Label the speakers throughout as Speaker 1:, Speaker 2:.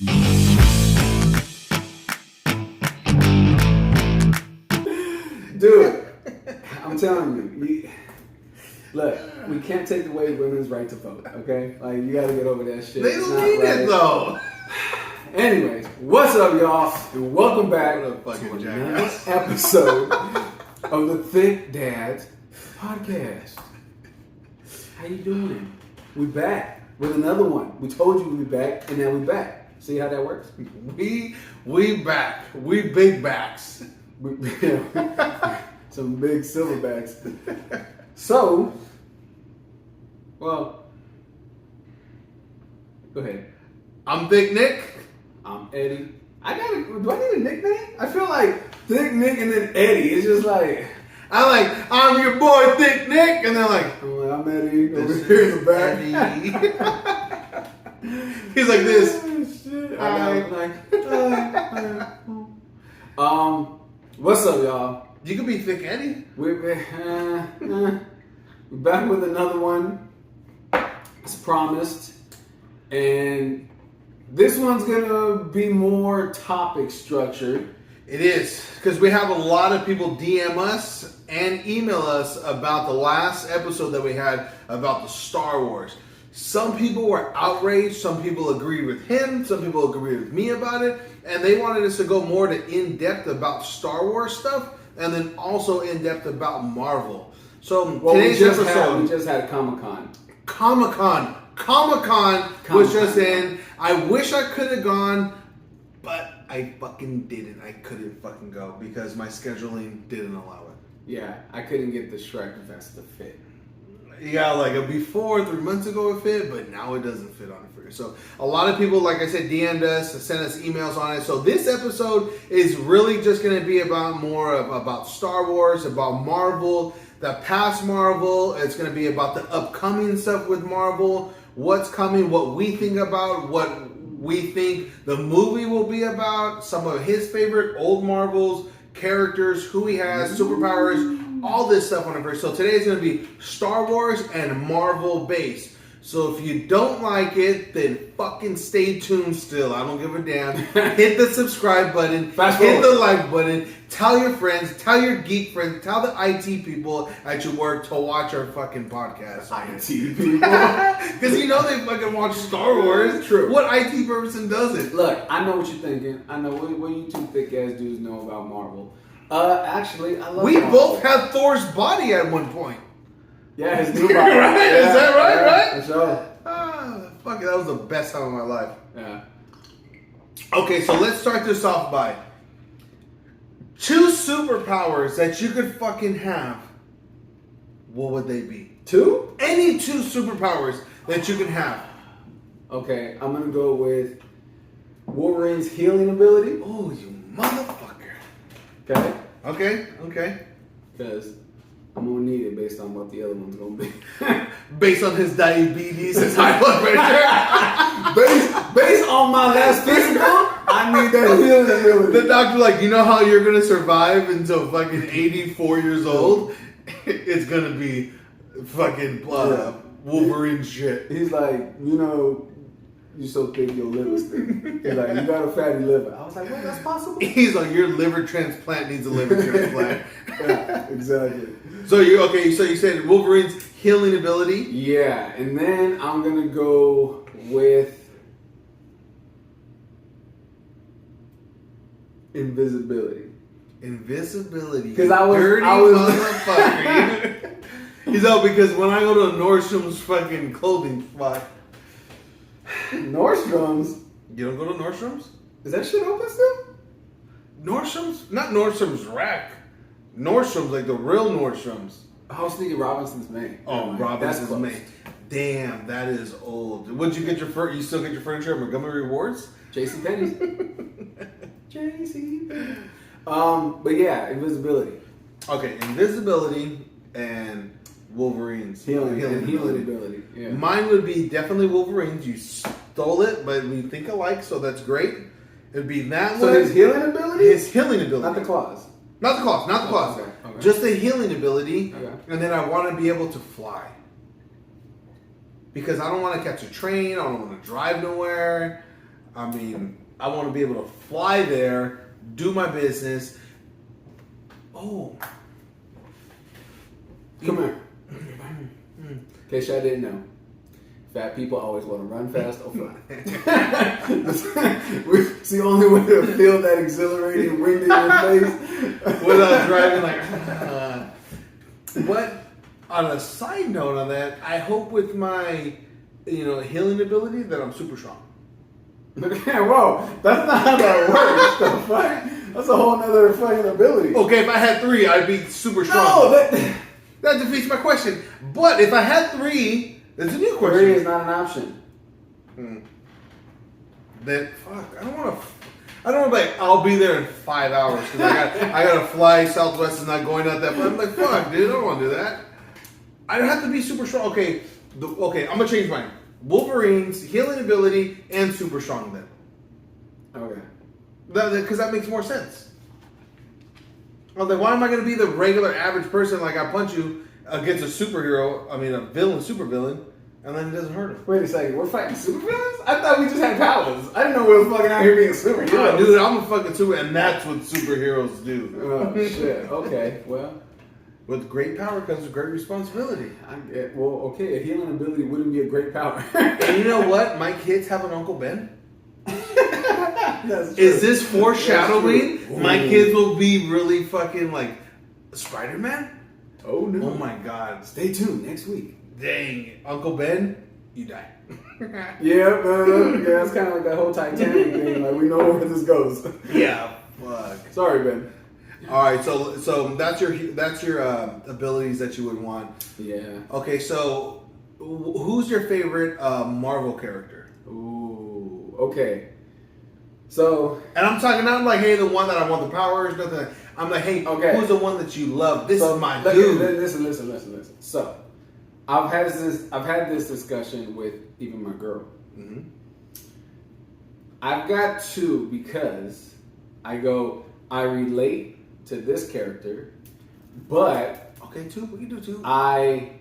Speaker 1: Dude, I'm telling you, look, we can't take away women's right to vote, okay? Like, you gotta get over that shit.
Speaker 2: They don't need it, though.
Speaker 1: Anyways, what's up, y'all? And welcome back
Speaker 2: What a
Speaker 1: to
Speaker 2: fucking
Speaker 1: another
Speaker 2: jackass.
Speaker 1: episode of the Thick Dads podcast. How you doing? We back with another one. We told you we'd be back, and now we back. See how that works?
Speaker 2: We back. We big backs.
Speaker 1: Some big silverbacks. So, well, go ahead.
Speaker 2: I'm Thick Nick.
Speaker 1: I'm Eddie. Do I need a nickname? I feel like Thick Nick and then Eddie. It's just like
Speaker 2: I'm your boy Thick Nick, and they're like,
Speaker 1: I'm Eddie. Over
Speaker 2: this
Speaker 1: here in
Speaker 2: is
Speaker 1: the back.
Speaker 2: Eddie. He's like this.
Speaker 1: Oh, shit.
Speaker 2: Hi.
Speaker 1: What's up, y'all?
Speaker 2: You could be Thick Eddie.
Speaker 1: We're back with another one, as promised, and this one's gonna be more topic structured.
Speaker 2: It is, because we have a lot of people DM us and email us about the last episode that we had about the Star Wars. Some people were outraged, some people agreed with him, some people agreed with me about it, and they wanted us to go more to in-depth about Star Wars stuff, and then also in-depth about Marvel. So today's episode...
Speaker 1: We just had Comic-Con.
Speaker 2: Comic-Con was just in. I wish I could have gone, but I fucking didn't. I couldn't fucking go because my scheduling didn't allow it.
Speaker 1: Yeah, I couldn't get the Shrek vest to fit.
Speaker 2: Yeah, like before 3 months ago it fit, but now it doesn't fit on it for you. So a lot of people, like I said, DM'd us, sent us emails on it. So this episode is really just going to be about Star Wars, about Marvel, the past Marvel. It's going to be about the upcoming stuff with Marvel, what's coming, what we think about, what we think the movie will be about, some of his favorite old Marvels, characters, who he has, superpowers, all this stuff on it first. So today is going to be Star Wars and Marvel based. So if you don't like it, then fucking stay tuned still. I don't give a damn. Hit the subscribe button. Hit the like button. Tell your friends. Tell your geek friends. Tell the IT people at your work to watch our fucking podcast.
Speaker 1: IT people?
Speaker 2: Because you know they fucking watch Star Wars.
Speaker 1: True.
Speaker 2: What IT person doesn't?
Speaker 1: Look, I know what you're thinking. I know what you two thick ass dudes know about Marvel. Actually, I love Marvel.
Speaker 2: both had Thor's body at one point.
Speaker 1: Yeah, his new body.
Speaker 2: Right?
Speaker 1: Yeah,
Speaker 2: Is that right?
Speaker 1: yeah,
Speaker 2: Right?
Speaker 1: For sure.
Speaker 2: Fuck it, that was the best time of my life.
Speaker 1: Yeah.
Speaker 2: Okay, so let's start this off by 2 superpowers that you could fucking have. What would they be?
Speaker 1: 2?
Speaker 2: Any 2 superpowers that you can have.
Speaker 1: Okay, I'm gonna go with Wolverine's healing ability.
Speaker 2: Oh, you motherfucker.
Speaker 1: Okay.
Speaker 2: Okay.
Speaker 1: Because I'm gonna need it based on what the other one's gonna be.
Speaker 2: Based on his diabetes, his high blood pressure.
Speaker 1: based on my last physical, I need that healing ability.
Speaker 2: The doctor like, you know how you're gonna survive until fucking 84 years old? It's gonna be fucking Wolverine shit.
Speaker 1: He's like, you so thick your liver's thick. He's like, you got a fatty liver. I was like, what? That's possible?
Speaker 2: He's like, your liver transplant needs a liver transplant.
Speaker 1: Yeah, exactly.
Speaker 2: So you said Wolverine's healing ability.
Speaker 1: Yeah, and then I'm gonna go with invisibility.
Speaker 2: Because
Speaker 1: I was
Speaker 2: motherfucker. He's out because when I go to Nordstrom's fucking clothing spot.
Speaker 1: Nordstrom's?
Speaker 2: You don't go to Nordstrom's?
Speaker 1: Is that shit open still?
Speaker 2: Nordstrom's? Not Nordstrom's Rack. Nordstrom's, like the real Nordstrom's.
Speaker 1: I was thinking Robinson's May.
Speaker 2: Oh, Robinson's
Speaker 1: close.
Speaker 2: May. Damn, that is old. Would you get you still get your furniture at Montgomery Rewards?
Speaker 1: JCPenney's. JCPenney. But yeah, invisibility.
Speaker 2: Okay, invisibility and Wolverine's
Speaker 1: healing ability. Yeah.
Speaker 2: Mine would be definitely Wolverine's. You stole it, but we think alike, so that's great. It'd be that
Speaker 1: so
Speaker 2: one.
Speaker 1: His healing ability?
Speaker 2: His healing ability.
Speaker 1: Not the claws.
Speaker 2: Not the claws.
Speaker 1: Okay.
Speaker 2: Just the healing ability.
Speaker 1: Okay.
Speaker 2: And then I want to be able to fly. Because I don't want to catch a train. I don't want to drive nowhere. I mean, I want to be able to fly there, do my business. Oh.
Speaker 1: Come here. In case y'all didn't know, fat people always want to run fast or fly. It's the only way to feel that exhilarating wind in your face
Speaker 2: without driving like. But on a side note on that, I hope with my, healing ability that I'm super strong.
Speaker 1: Whoa, that's not how that works. The fuck? That's a whole nother fucking ability.
Speaker 2: Okay, if I had 3, I'd be super strong.
Speaker 1: No,
Speaker 2: that defeats my question. But if I had 3, there's a new question.
Speaker 1: 3 is not an option.
Speaker 2: Then fuck, I don't want to. Like, I'll be there in 5 hours because I gotta fly. Southwest is not going out that far. I'm like, fuck, dude, I don't want to do that. I'd have to be super strong. Okay, I'm gonna change mine. Wolverine's healing ability and super strong then.
Speaker 1: Okay.
Speaker 2: Because that makes more sense. I was like, why am I going to be the regular average person like I punch you against a superhero, a villain, super villain, and then it doesn't hurt him?
Speaker 1: Wait a second, we're fighting supervillains? I thought we just had powers. I didn't know we were fucking out here being superheroes.
Speaker 2: Yeah, dude, I'm a fucking super, and that's what superheroes do.
Speaker 1: Oh, shit. Okay, well.
Speaker 2: With great power comes great responsibility.
Speaker 1: Okay, a healing ability wouldn't be a great power.
Speaker 2: And you know what? My kids have an Uncle Ben.
Speaker 1: That's true.
Speaker 2: Is this foreshadowing? My kids will be really fucking like Spider-Man?
Speaker 1: Oh no.
Speaker 2: Oh my god.
Speaker 1: Stay tuned next week.
Speaker 2: Dang. Uncle Ben, you die.
Speaker 1: Yeah, it's kind of like that whole Titanic thing. Like, we know where this goes.
Speaker 2: Yeah. Fuck.
Speaker 1: Sorry, Ben.
Speaker 2: All right, so that's your abilities that you would want.
Speaker 1: Yeah.
Speaker 2: Okay, so who's your favorite Marvel character?
Speaker 1: Ooh. Okay. So.
Speaker 2: And I'm talking not like, hey, the one that I want the powers, nothing. I'm like, hey, who's the one that you love? This is my dude.
Speaker 1: Listen. So, I've had this discussion with even my girl.
Speaker 2: Mm-hmm.
Speaker 1: I've got 2 because I relate to this character, but
Speaker 2: okay, 2. We can do 2.
Speaker 1: I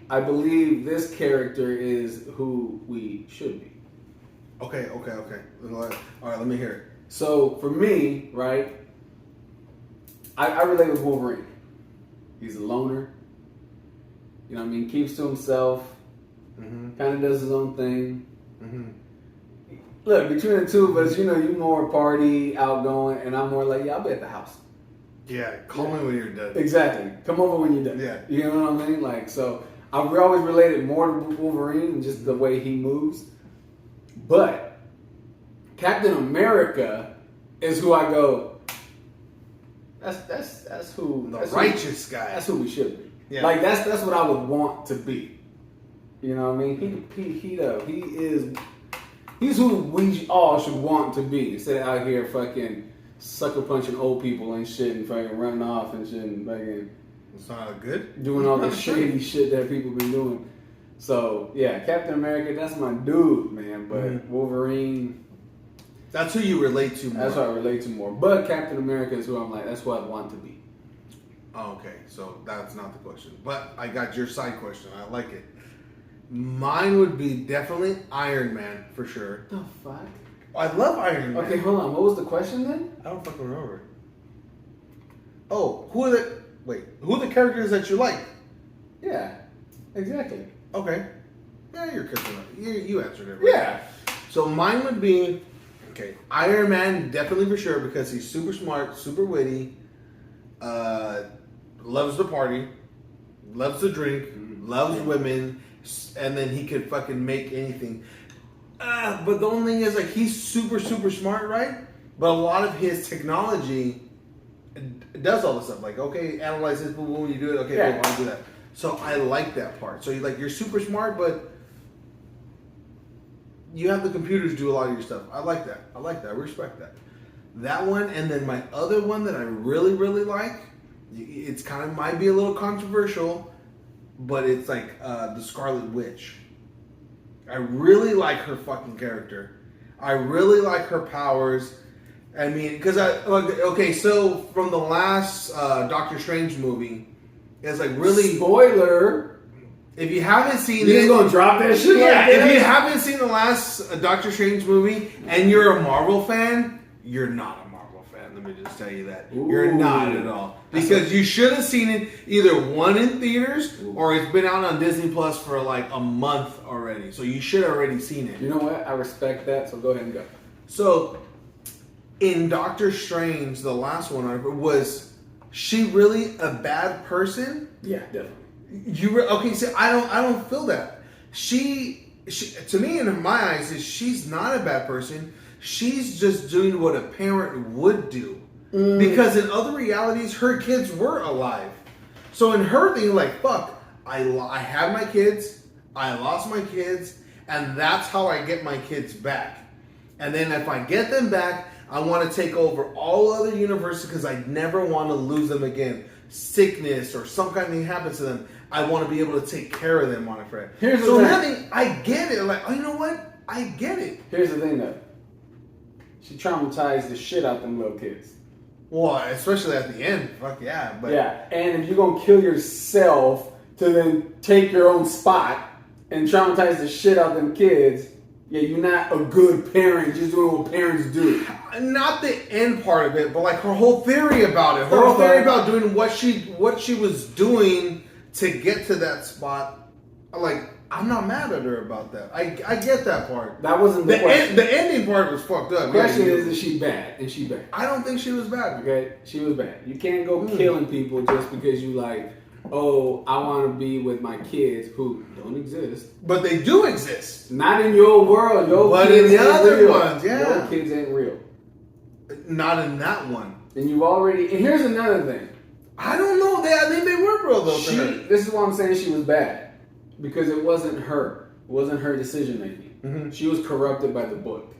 Speaker 1: believe this character is who we should be.
Speaker 2: Okay. All right, let me hear it.
Speaker 1: So for me, right, I relate with Wolverine. He's a loner. You know what I mean? Keeps to himself.
Speaker 2: Mm-hmm.
Speaker 1: Kind of does his own thing.
Speaker 2: Mm-hmm.
Speaker 1: Look, between the 2 of us, you more party, outgoing, and I'm more like, yeah, I'll be at the house.
Speaker 2: Yeah, call me when you're done.
Speaker 1: Exactly. Come over when you're done.
Speaker 2: Yeah.
Speaker 1: You know what I mean? Like, so I've always related more to Wolverine and just the way he moves. But Captain America is who I go, that's who...
Speaker 2: The righteous guy.
Speaker 1: That's who we should be.
Speaker 2: Yeah.
Speaker 1: Like, that's what I would want to be. You know what I mean? He's who we all should want to be. Instead of out here fucking sucker punching old people and shit and fucking running off and shit and fucking...
Speaker 2: It's not good.
Speaker 1: Doing all the shady shit that people been doing. So, yeah, Captain America, that's my dude, man. But Wolverine...
Speaker 2: That's who you relate to more.
Speaker 1: That's who I relate to more. But Captain America is who I'm like, that's who I want to be.
Speaker 2: Oh, okay, so that's not the question. But I got your side question. I like it. Mine would be definitely Iron Man, for sure.
Speaker 1: The fuck?
Speaker 2: I love Iron Man.
Speaker 1: Okay, hold on. What was the question then?
Speaker 2: I don't fucking remember. Oh, who are the characters that you like?
Speaker 1: Yeah, exactly.
Speaker 2: Okay. Yeah, you're catching up. You answered it, right?
Speaker 1: Yeah.
Speaker 2: So mine would be, Iron Man, definitely for sure, because he's super smart, super witty, loves to party, loves to drink, loves women, and then he could fucking make anything. But the only thing is, like, he's super, super smart, right? But a lot of his technology does all this stuff. Like, okay, analyze this, boom, boom, you do it. Okay,
Speaker 1: Yeah.
Speaker 2: boom, I'll do that. So I like that part. So you're super smart, but you have the computers do a lot of your stuff. I like that. I respect that. That one, and then my other one that I really, really like, it's kind of might be a little controversial, but it's like the Scarlet Witch. I really like her fucking character. I really like her powers. I mean, because so from the last Doctor Strange movie, it's like really...
Speaker 1: Spoiler!
Speaker 2: If you haven't seen
Speaker 1: You
Speaker 2: it,
Speaker 1: just gonna drop that shit?
Speaker 2: yeah.
Speaker 1: Like that?
Speaker 2: If you haven't seen the last Doctor Strange movie and you're a Marvel fan, you're not a Marvel fan. Let me just tell you that. You're
Speaker 1: Ooh.
Speaker 2: not at all. Because you should have seen it either one in theaters or it's been out on Disney Plus for like a month already. So you should have already seen it.
Speaker 1: You know what? I respect that. So go ahead and go.
Speaker 2: So in Doctor Strange, the last one, was she really a bad person?
Speaker 1: Yeah, definitely.
Speaker 2: Okay? So I don't feel that. She to me in my eyes she's not a bad person. She's just doing what a parent would do. Because in other realities, her kids were alive. So in her thing, like, fuck, I had my kids, I lost my kids, and that's how I get my kids back. And then if I get them back, I want to take over all other universes because I never want to lose them again. Sickness or some kind of thing happens to them, I want to be able to take care of them, my friend. So nothing, I get it. Like, oh, you know what? I get it.
Speaker 1: Here's the thing, though. She traumatized the shit out them little kids.
Speaker 2: Well, especially at the end. Fuck yeah. But
Speaker 1: yeah, and if you're gonna kill yourself to then take your own spot and traumatize the shit out of them kids, yeah, you're not a good parent just doing what parents do.
Speaker 2: Not the end part of it, but like her whole theory about it. Her whole theory about doing what she was doing to get to that spot. Like, I'm not mad at her about that. I get that part.
Speaker 1: That wasn't the question.
Speaker 2: The ending part was fucked up.
Speaker 1: The question is she bad? And she bad.
Speaker 2: I don't think she was bad.
Speaker 1: Okay, she was bad. You can't go killing people just because you like, oh, I want to be with my kids who don't exist.
Speaker 2: But they do exist.
Speaker 1: Not in your world.
Speaker 2: But in the other ones, yeah.
Speaker 1: Your kids ain't real.
Speaker 2: Not in that one.
Speaker 1: And you've already... And here's another thing.
Speaker 2: I don't know. I think they were real, though.
Speaker 1: This is why I'm saying she was bad. Because it wasn't her. It wasn't her decision making.
Speaker 2: Mm-hmm.
Speaker 1: She was corrupted by the book.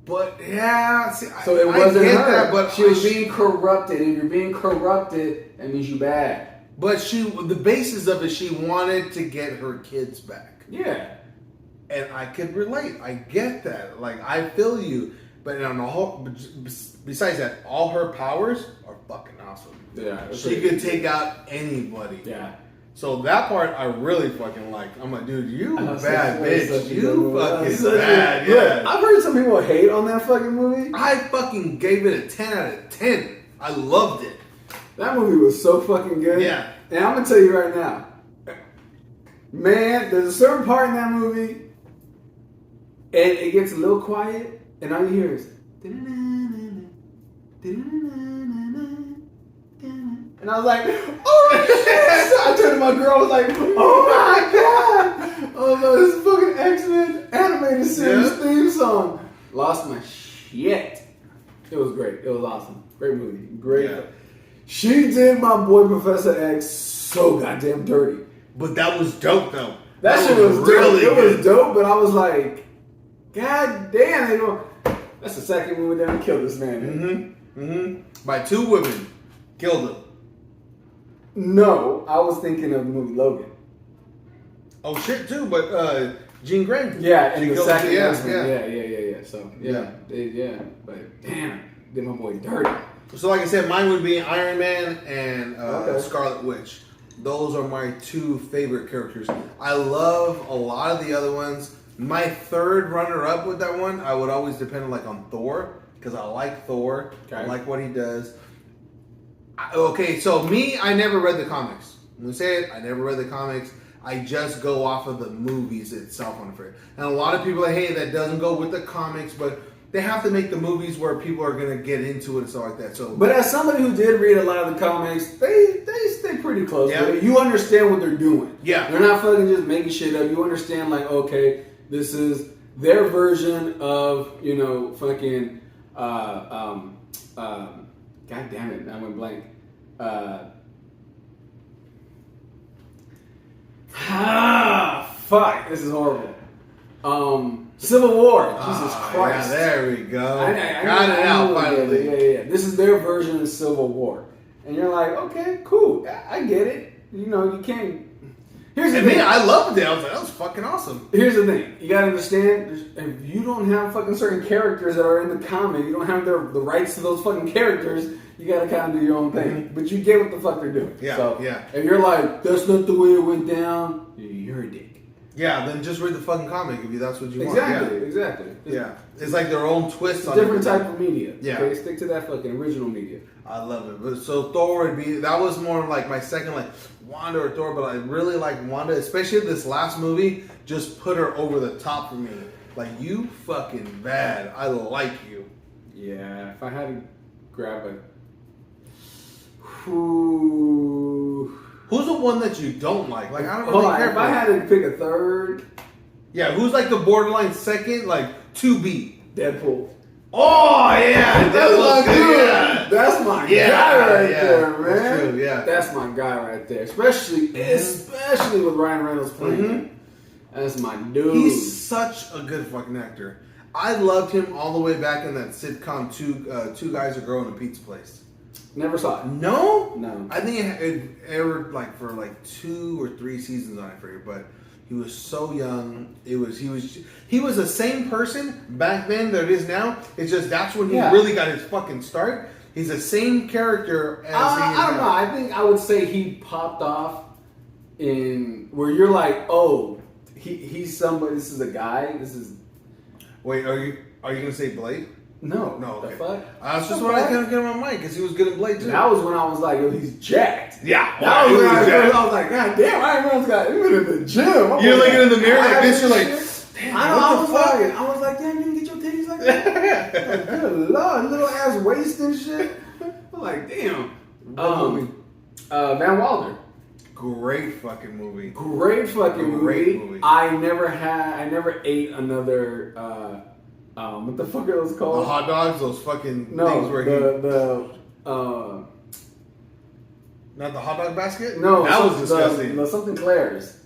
Speaker 2: But yeah, see,
Speaker 1: so it wasn't her.
Speaker 2: That, but
Speaker 1: she was being corrupted, and you're being corrupted, that means you bad.
Speaker 2: But the basis of it, she wanted to get her kids back.
Speaker 1: Yeah,
Speaker 2: and I could relate. I get that. Like, I feel you. But on the whole, besides that, all her powers are fucking awesome.
Speaker 1: Yeah,
Speaker 2: she could take out anybody.
Speaker 1: Yeah.
Speaker 2: So that part I really fucking like. I'm like, dude, you bad bitch. You fucking bad. Yeah.
Speaker 1: Look, I've heard some people hate on that fucking movie.
Speaker 2: I fucking gave it a 10 out of 10. I loved it.
Speaker 1: That movie was so fucking good.
Speaker 2: Yeah.
Speaker 1: And I'm gonna tell you right now, man, there's a certain part in that movie, and it gets a little quiet, and all you hear is, and I was like, oh shit! I turned to my girl, I was like, oh my god! Oh no, this is fucking X-Men animated series theme song. Lost my shit. It was great. It was awesome. Great movie. Great. Yeah. She did my boy Professor X so goddamn dirty.
Speaker 2: But that was dope though.
Speaker 1: That shit was really dope. It was dope, but I was like, god damn, they don't. That's the second movie that killed this man.
Speaker 2: By two women. Killed him.
Speaker 1: No, I was thinking of the movie Logan.
Speaker 2: Oh shit, too, but Jean Grey.
Speaker 1: Yeah, and the second
Speaker 2: yeah.
Speaker 1: So but damn, did my boy dirty.
Speaker 2: So like I said, mine would be Iron Man and Scarlet Witch. Those are my two favorite characters. I love a lot of the other ones. My third runner-up with that one, I would always depend on Thor because I like Thor. Okay. I like what he does. Okay, so me, I never read the comics. When we say it, I never read the comics. I just go off of the movies itself, I'm afraid. And a lot of people are, hey, that doesn't go with the comics, but they have to make the movies where people are going to get into it and stuff like that. So,
Speaker 1: but as somebody who did read a lot of the comics, they stay pretty close. Yeah. You understand what they're doing. Yeah. They're not fucking just making shit up. You understand, like, okay, this is their version of, fucking, God damn it, I went blank. Fuck, this is horrible. Civil War. Jesus Christ.
Speaker 2: Yeah, there we go. I got it out finally.
Speaker 1: Yeah. This is their version of Civil War. And you're like, okay, cool. I get it. You can't. Here's the
Speaker 2: And
Speaker 1: thing.
Speaker 2: me, I loved it. I was like, that was fucking awesome.
Speaker 1: Here's the thing. You gotta understand, if you don't have fucking certain characters that are in the comic, you don't have the rights to those fucking characters, you gotta kind of do your own thing. But you get what the fuck they're doing.
Speaker 2: Yeah,
Speaker 1: So,
Speaker 2: yeah.
Speaker 1: if you're like, that's not the way it went down, you're a dick.
Speaker 2: Yeah, then just read the fucking comic if that's what you
Speaker 1: Exactly,
Speaker 2: want.
Speaker 1: exactly.
Speaker 2: Yeah. It's like their own twist
Speaker 1: It's a
Speaker 2: on
Speaker 1: different
Speaker 2: it.
Speaker 1: type of media.
Speaker 2: Yeah.
Speaker 1: Okay, stick to that fucking original media.
Speaker 2: I love it. But so Thor would be, that was more like my second, like Wanda or Thor, but I really like Wanda, especially this last movie, just put her over the top for me. Like, you fucking bad. I like you.
Speaker 1: Yeah, if I had to grab a. Who.
Speaker 2: Who's the one that you don't like? Like, I don't
Speaker 1: Hold
Speaker 2: really
Speaker 1: on,
Speaker 2: care
Speaker 1: if I had to pick a third,
Speaker 2: Yeah, who's like the borderline second, like 2B?
Speaker 1: Deadpool.
Speaker 2: Oh, yeah.
Speaker 1: That's my dude.
Speaker 2: Yeah.
Speaker 1: That's my
Speaker 2: Yeah,
Speaker 1: guy right
Speaker 2: yeah.
Speaker 1: there, man.
Speaker 2: That's true, yeah.
Speaker 1: That's my guy right there. Especially with Ryan Reynolds playing him. That's my dude.
Speaker 2: He's such a good fucking actor. I loved him all the way back in that sitcom, Two Guys, a Girl, in a Pizza Place.
Speaker 1: Never saw it.
Speaker 2: No?
Speaker 1: No.
Speaker 2: I think it aired like for like 2 or 3 seasons on it for you, but he was so young. He was the same person back then that it is now. It's just that's when he
Speaker 1: Yeah.
Speaker 2: really got his fucking start. He's the same character as he is
Speaker 1: I don't
Speaker 2: now.
Speaker 1: know. I think I would say he popped off in where you're like, oh, he's somebody. This is a guy. This is
Speaker 2: Wait, are you gonna say Blade?
Speaker 1: no,
Speaker 2: No, okay.
Speaker 1: The fuck?
Speaker 2: That's just
Speaker 1: The
Speaker 2: what I
Speaker 1: fuck?
Speaker 2: couldn't get on my mind because he was good in Blade too.
Speaker 1: That was when I was like, yo, he's jacked.
Speaker 2: Yeah,
Speaker 1: That was when I
Speaker 2: jacked.
Speaker 1: was like, God damn, Ryan Reynolds got even in the gym. I'm
Speaker 2: You're
Speaker 1: like,
Speaker 2: looking in the mirror like this. You're like,
Speaker 1: damn,
Speaker 2: damn,
Speaker 1: I
Speaker 2: what the fuck?
Speaker 1: was like, damn, you didn't get your titties like that? Like, good lord, little ass waist and shit. I'm like, damn.
Speaker 2: movie?
Speaker 1: Van Wilder.
Speaker 2: Great fucking movie.
Speaker 1: Great fucking
Speaker 2: Great
Speaker 1: movie.
Speaker 2: movie.
Speaker 1: I never ate another. What the fuck are those
Speaker 2: The
Speaker 1: called?
Speaker 2: hot dogs, those fucking
Speaker 1: No,
Speaker 2: things where not the hot dog basket.
Speaker 1: no,
Speaker 2: that was disgusting.
Speaker 1: something Claire's.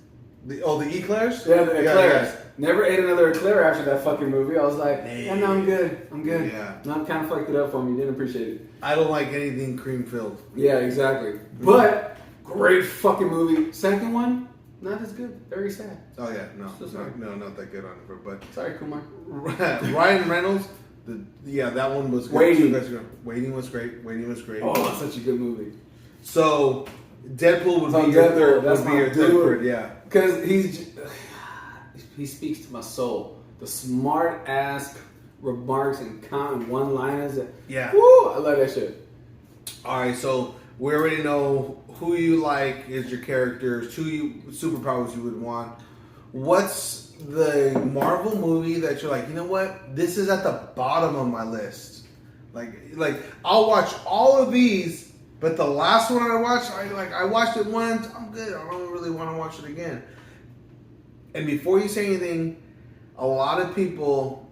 Speaker 2: The eclairs.
Speaker 1: Yeah, the eclairs.
Speaker 2: yeah.
Speaker 1: Never ate another eclair after that fucking movie. I was like, yeah, no, I'm good.
Speaker 2: Yeah.
Speaker 1: No, I'm kind of fucked it up for me. Didn't appreciate it.
Speaker 2: I don't like anything cream filled.
Speaker 1: Yeah, exactly. But great fucking movie. Second one, not as good. Very sad.
Speaker 2: Oh yeah, no,
Speaker 1: So sorry.
Speaker 2: no, not that good on it. But
Speaker 1: Sorry, Kumar.
Speaker 2: Ryan Reynolds, that one was good.
Speaker 1: Waiting.
Speaker 2: Waiting was great. Waiting was great.
Speaker 1: Oh, such a good movie.
Speaker 2: So Deadpool would
Speaker 1: So
Speaker 2: be your
Speaker 1: Deadpool,
Speaker 2: third.
Speaker 1: that's
Speaker 2: Would be
Speaker 1: my
Speaker 2: your third.
Speaker 1: dude.
Speaker 2: Word, yeah.
Speaker 1: Because he speaks to my soul. The smart ass remarks and comment one-liners.
Speaker 2: Yeah.
Speaker 1: Woo, I love that shit.
Speaker 2: All right, so we already know who you like is your characters, superpowers you would want. What's the Marvel movie that you're like, you know what? This is at the bottom of my list. Like I'll watch all of these, but the last one I watched, I watched it once. I'm good. I don't really want to watch it again. And before you say anything, a lot of people,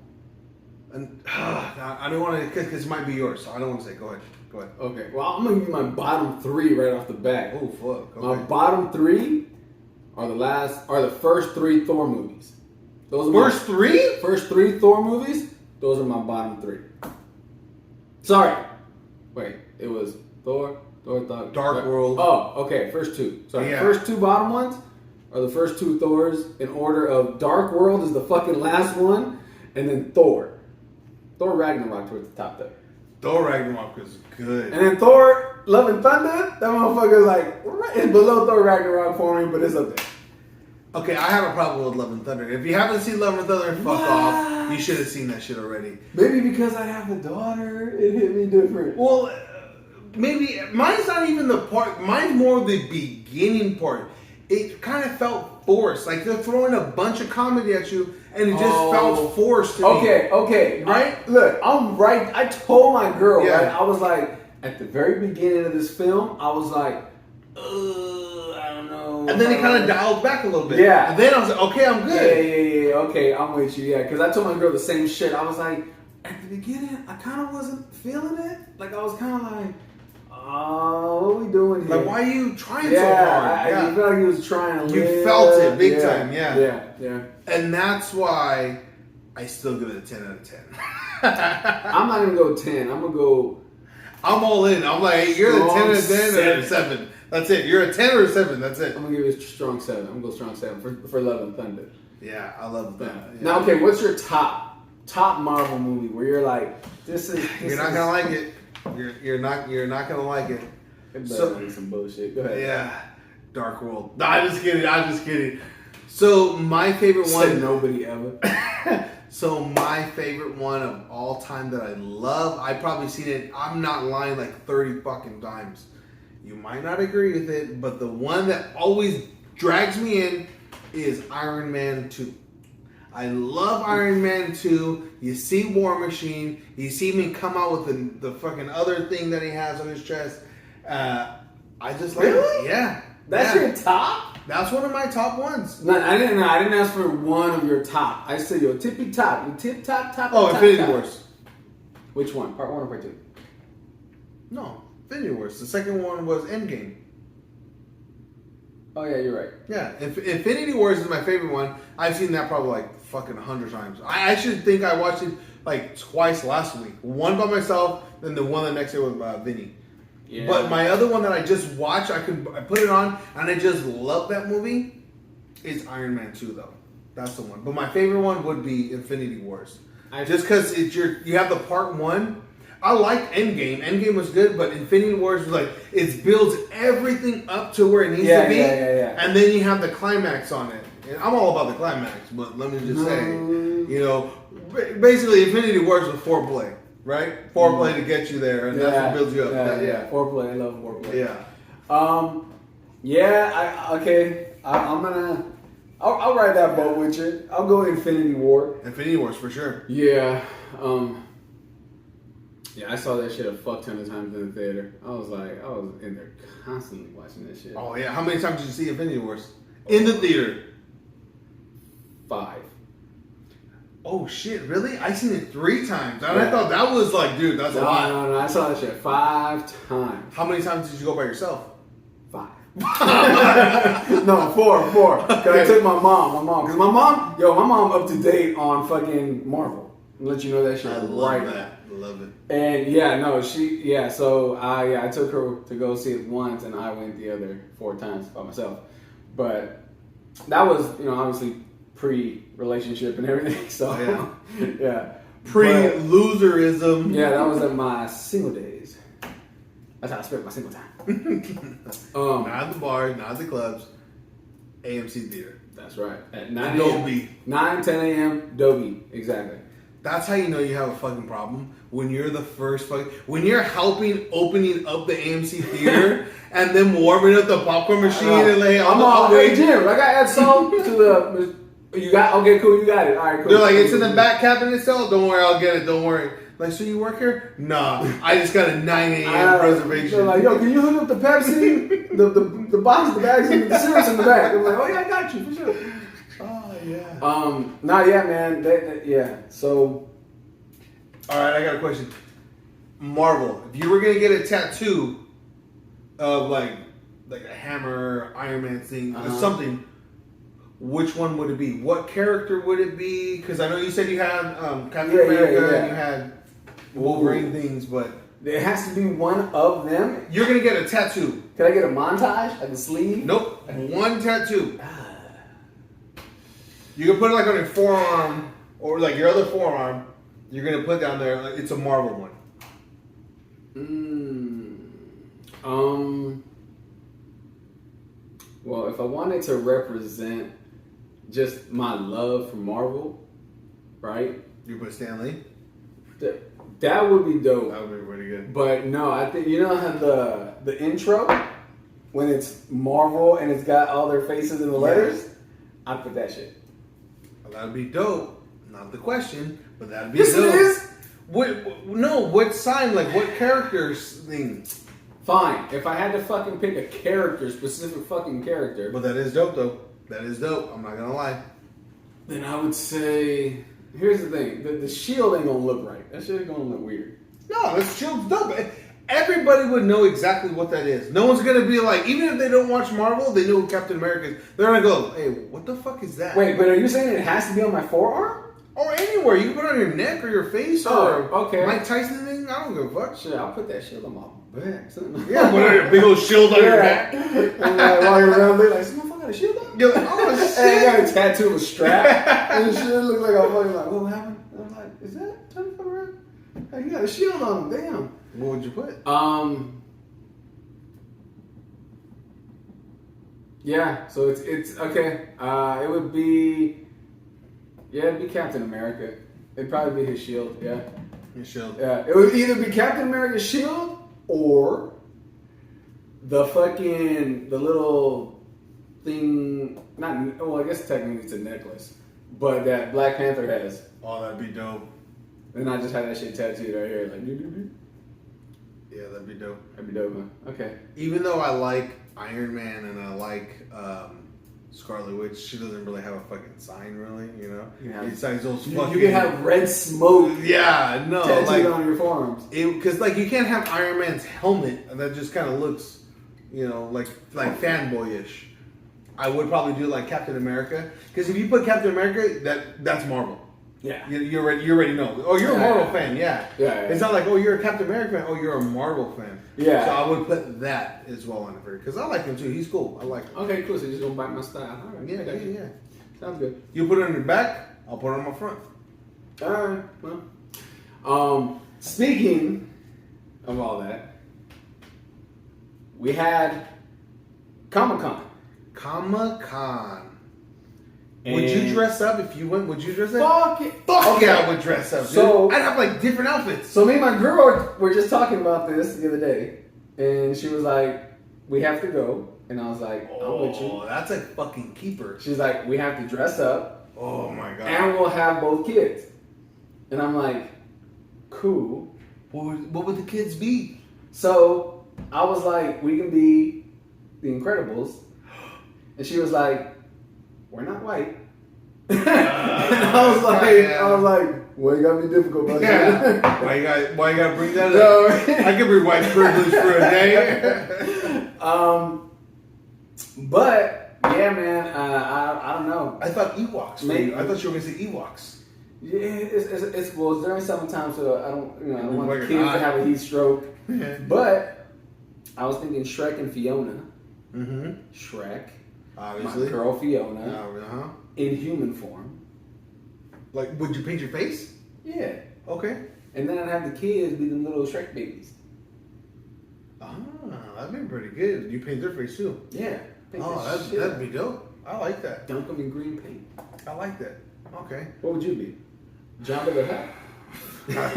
Speaker 2: and I don't want to, because it might be yours, so I don't want to say. Go ahead.
Speaker 1: Okay, well, I'm gonna give you my bottom 3 right off the bat.
Speaker 2: Oh fuck.
Speaker 1: My
Speaker 2: Okay.
Speaker 1: bottom 3 are the first 3 Thor movies. Those are
Speaker 2: First 3?
Speaker 1: first 3 Thor movies. Those are my bottom 3. Sorry, wait, it was Thor,
Speaker 2: Dark World.
Speaker 1: Oh, okay, first 2. Sorry,
Speaker 2: Yeah.
Speaker 1: first 2 bottom ones are the first 2 Thors in order of Dark World is the fucking last one, and then Thor. Thor Ragnarok towards the top there.
Speaker 2: Thor Ragnarok is good.
Speaker 1: And then Thor Love and Thunder, that motherfucker is like, it's below Thor Ragnarok for me, but it's up there.
Speaker 2: Okay, I have a problem with Love and Thunder. If you haven't seen Love and Thunder, fuck
Speaker 1: What?
Speaker 2: off. You should have seen that shit already.
Speaker 1: Maybe because I have a daughter, it hit me different.
Speaker 2: Well, maybe mine's not even the part. Mine's more the beginning part. It kind of felt forced. Like they're throwing a bunch of comedy at you, and it just felt forced to me.
Speaker 1: Okay.
Speaker 2: Right?
Speaker 1: Look, I'm right. I told my girl,
Speaker 2: Yeah.
Speaker 1: right? I was like, at the very beginning of this film, I was like, I don't know.
Speaker 2: And then it kind of dialed back a little bit.
Speaker 1: Yeah.
Speaker 2: And then I was like, okay, I'm good.
Speaker 1: Yeah. Okay, I'm with you. Yeah, because I told my girl the same shit. I was like, at the beginning, I kind of wasn't feeling it. Like I was kind of like, oh, what are we doing here?
Speaker 2: Like, why are you trying so
Speaker 1: Yeah,
Speaker 2: hard?
Speaker 1: I felt like he was trying to.
Speaker 2: You
Speaker 1: live.
Speaker 2: felt it big time, yeah.
Speaker 1: Yeah.
Speaker 2: And that's why I still give it a 10 out of 10.
Speaker 1: I'm not gonna go 10. I'm gonna go.
Speaker 2: I'm all in. I'm like, hey, you're the 10 out of 10 or
Speaker 1: Strong
Speaker 2: 7. That's it. You're a 10 or a 7. That's it.
Speaker 1: I'm gonna give it a strong 7. I'm gonna go strong 7 for Love and Thunder.
Speaker 2: Yeah, I love that. Yeah.
Speaker 1: Now, okay, what's your top Marvel movie where you're like,
Speaker 2: you're not gonna like it. You're not gonna like it.
Speaker 1: So some bullshit. Go ahead.
Speaker 2: Yeah, Dark World. No, I'm just kidding. So my favorite one.
Speaker 1: Said nobody ever.
Speaker 2: So my favorite one of all time that I love. I've probably seen it. I'm not lying, like 30 fucking times. You might not agree with it, but the one that always drags me in is Iron Man 2. I love Iron Man 2. You see War Machine. You see me come out with the fucking other thing that he has on his chest. I just like it. Yeah.
Speaker 1: That's your top?
Speaker 2: That's one of my top ones.
Speaker 1: No, I didn't ask for one of your top. I said your tippy top. Your tip top.
Speaker 2: Oh, Infinity Wars.
Speaker 1: Which one? Part 1 or part 2?
Speaker 2: No, Infinity Wars. The second one was Endgame.
Speaker 1: Oh yeah, you're right.
Speaker 2: Yeah, Infinity Wars is my favorite one. I've seen that probably like fucking 100 times. I actually think I watched it like twice last week. One by myself, then the one the next day with Vinny. Yeah. But my other one that I just watched, I put it on and I just love that movie. Is Iron Man 2 though. That's the one. But my favorite one would be Infinity Wars. Just because you have the part 1. I like Endgame. Endgame was good, but Infinity Wars was like it builds everything up to where it needs to be, and then you have the climax on it. And I'm all about the climax, but let me just say, basically Infinity Wars was foreplay, right? Foreplay to get you there, and that's what builds you up.
Speaker 1: Yeah, foreplay. I love foreplay.
Speaker 2: Yeah.
Speaker 1: I'm gonna. I'll ride that boat with you. I'll go Infinity War.
Speaker 2: Infinity Wars for sure.
Speaker 1: Yeah. Yeah, I saw that shit a fuck ton of times in the theater. I was in there constantly watching that shit.
Speaker 2: Oh yeah, how many times did you see Infinity Wars in the theater?
Speaker 1: 5.
Speaker 2: Oh shit, really? I seen it 3 times, and I thought that was like, dude, that's a lot.
Speaker 1: No, I saw that shit 5 times.
Speaker 2: How many times did you go by yourself?
Speaker 1: 5. No, 4. Cause I took my mom. Cause my mom up to date on fucking Marvel. I'll let you know that shit.
Speaker 2: I love that. Love it.
Speaker 1: And so I took her to go see it once, and I went the other 4 times by myself. But that was, obviously pre-relationship and everything. So yeah,
Speaker 2: pre-loserism.
Speaker 1: Yeah, that was in my single days. That's how I spent my single time.
Speaker 2: Not the bars, not the clubs. AMC theater.
Speaker 1: That's right. At 9
Speaker 2: Dolby.
Speaker 1: 10 a.m. Dolby. Exactly.
Speaker 2: That's how you know you have a fucking problem. When you're the first when you're helping opening up the AMC theater and then warming up the popcorn machine and like
Speaker 1: I'm all hey Jim, I gotta add salt to the. You got okay, cool. You got it. All right, cool.
Speaker 2: They're like, it's in the back cabinet still. Don't worry, I'll get it. Don't worry. Like, so you work here? Nah, I just got a 9 a.m. reservation.
Speaker 1: They're like, yo, can you hook up the Pepsi, the box, the bags, and the syrups in the back? I'm like, oh yeah, I got you for sure.
Speaker 2: Oh yeah.
Speaker 1: Not yet, man. Yeah. So,
Speaker 2: all right, I got a question. Marvel, if you were gonna get a tattoo of like a hammer, Iron Man thing, or something, which one would it be? What character would it be? Because I know you said you had Captain America and you had Wolverine things, but
Speaker 1: it has to be one of them.
Speaker 2: You're gonna get a tattoo.
Speaker 1: Can I get a montage, like a sleeve?
Speaker 2: Nope, one tattoo. You can put it like on your forearm or like your other forearm. You're gonna put down there. It's a Marvel one.
Speaker 1: Well, if I wanted to represent just my love for Marvel, right?
Speaker 2: You put Stan Lee?
Speaker 1: That would be dope.
Speaker 2: That would be pretty good.
Speaker 1: But no, I think how the intro when it's Marvel and it's got all their faces in the letters. I put that shit.
Speaker 2: Well, that'd be dope. Not the question, but that'd be
Speaker 1: dope. Yes, it is.
Speaker 2: What sign? Like what characters thing?
Speaker 1: Fine. If I had to fucking pick a character, specific fucking character.
Speaker 2: But that is dope though. That is dope. I'm not gonna lie.
Speaker 1: Then I would say, here's the thing: the shield ain't gonna look right. That shit ain't gonna look weird.
Speaker 2: No, this shield's dope. Everybody would know exactly what that is. No one's gonna be like, even if they don't watch Marvel, they know who Captain America is. They're gonna go, hey, what the fuck is that?
Speaker 1: Wait, but are you saying it has to be on my forearm?
Speaker 2: Or anywhere. You can put it on your neck or your face or
Speaker 1: okay.
Speaker 2: Mike Tyson thing. I don't give a fuck.
Speaker 1: Shit, I'll put that shit on my back. Something.
Speaker 2: Yeah, but a big old shield on your back.
Speaker 1: And like walking around, look like, this motherfucker got a shield on?
Speaker 2: You're like, oh
Speaker 1: And
Speaker 2: shit.
Speaker 1: I got a tattoo of a strap. And the shit looked like I'm fucking like, what happened? And I'm like, is that turn the fuck around? Like, you got a shield on him, damn.
Speaker 2: What would you put?
Speaker 1: Yeah, so it's okay. It would be, it'd be Captain America. It'd probably be his shield, yeah.
Speaker 2: Your shield.
Speaker 1: Yeah, it would either be Captain America's shield or the little thing, I guess technically it's a necklace, but that Black Panther has.
Speaker 2: Oh, that'd be dope.
Speaker 1: And I just had that shit tattooed right here, like,
Speaker 2: Yeah, that'd be dope.
Speaker 1: that'd be dope, huh? Okay.
Speaker 2: Even though I like Iron Man and I like Scarlet Witch, she doesn't really have a fucking sign, really, you know?
Speaker 1: Yeah.
Speaker 2: Besides those
Speaker 1: You
Speaker 2: fucking...
Speaker 1: can have red smoke
Speaker 2: Yeah, no,
Speaker 1: tattooed
Speaker 2: like...
Speaker 1: on your forearms.
Speaker 2: Because, like, you can't have Iron Man's helmet, and that just kind of looks, you know, like fanboyish. I would probably do, like, Captain America. Because if you put Captain America, that's Marvel.
Speaker 1: Yeah.
Speaker 2: You already know. Oh, you're a Marvel fan, yeah.
Speaker 1: Yeah.
Speaker 2: It's not like, oh, you're a Captain America fan. Oh, you're a Marvel fan.
Speaker 1: Yeah.
Speaker 2: So I would put that as well on it because I like him too. He's cool. I like him.
Speaker 1: Okay, cool. So you're just gonna bite my style. All right.
Speaker 2: Yeah,
Speaker 1: I got you.
Speaker 2: yeah.
Speaker 1: Sounds good.
Speaker 2: You put it on your back. I'll put it on my front.
Speaker 1: All right. Well, speaking of all that, we had Comic-Con.
Speaker 2: Comic-Con. Would you dress up if you went? Would you dress
Speaker 1: Fuck
Speaker 2: up?
Speaker 1: it.
Speaker 2: Fuck
Speaker 1: Okay.
Speaker 2: yeah, I would dress up. Dude.
Speaker 1: So-
Speaker 2: I'd have like different outfits.
Speaker 1: So me and my girl were just talking about this the other day, and she was like, "We have to go," and I was like, "I'm with you."
Speaker 2: That's a fucking keeper.
Speaker 1: She's like, "We have to dress up,
Speaker 2: Oh my god.
Speaker 1: and we'll have both kids," and I'm like, "Cool."
Speaker 2: What would the kids be?
Speaker 1: So I was like, "We can be the Incredibles," and she was like, "We're not white." And I was like, "Well, you gotta be difficult about that."
Speaker 2: Yeah. Why you gotta bring that up? I could bring white privilege for a day.
Speaker 1: But yeah, man, I don't know.
Speaker 2: I thought Ewoks.
Speaker 1: Maybe.
Speaker 2: I thought you were gonna say Ewoks.
Speaker 1: Yeah, it's during summertime, so I don't want
Speaker 2: Like
Speaker 1: the
Speaker 2: an
Speaker 1: kids to
Speaker 2: eye.
Speaker 1: have a heat stroke.
Speaker 2: Yeah.
Speaker 1: But I was thinking Shrek and Fiona.
Speaker 2: Mm-hmm.
Speaker 1: Shrek,
Speaker 2: Obviously.
Speaker 1: my girl Fiona,
Speaker 2: Uh-huh.
Speaker 1: in human form.
Speaker 2: Like, would you paint your face?
Speaker 1: Yeah,
Speaker 2: Okay.
Speaker 1: and then I'd have the kids be them little Shrek babies.
Speaker 2: Ah, that'd be pretty good. You paint their face too.
Speaker 1: Yeah. paint
Speaker 2: Oh,
Speaker 1: the shit
Speaker 2: that'd
Speaker 1: out.
Speaker 2: be dope. I like that.
Speaker 1: Dunk them in green paint.
Speaker 2: I like that. Okay.
Speaker 1: What would you be? Jabba the Hutt?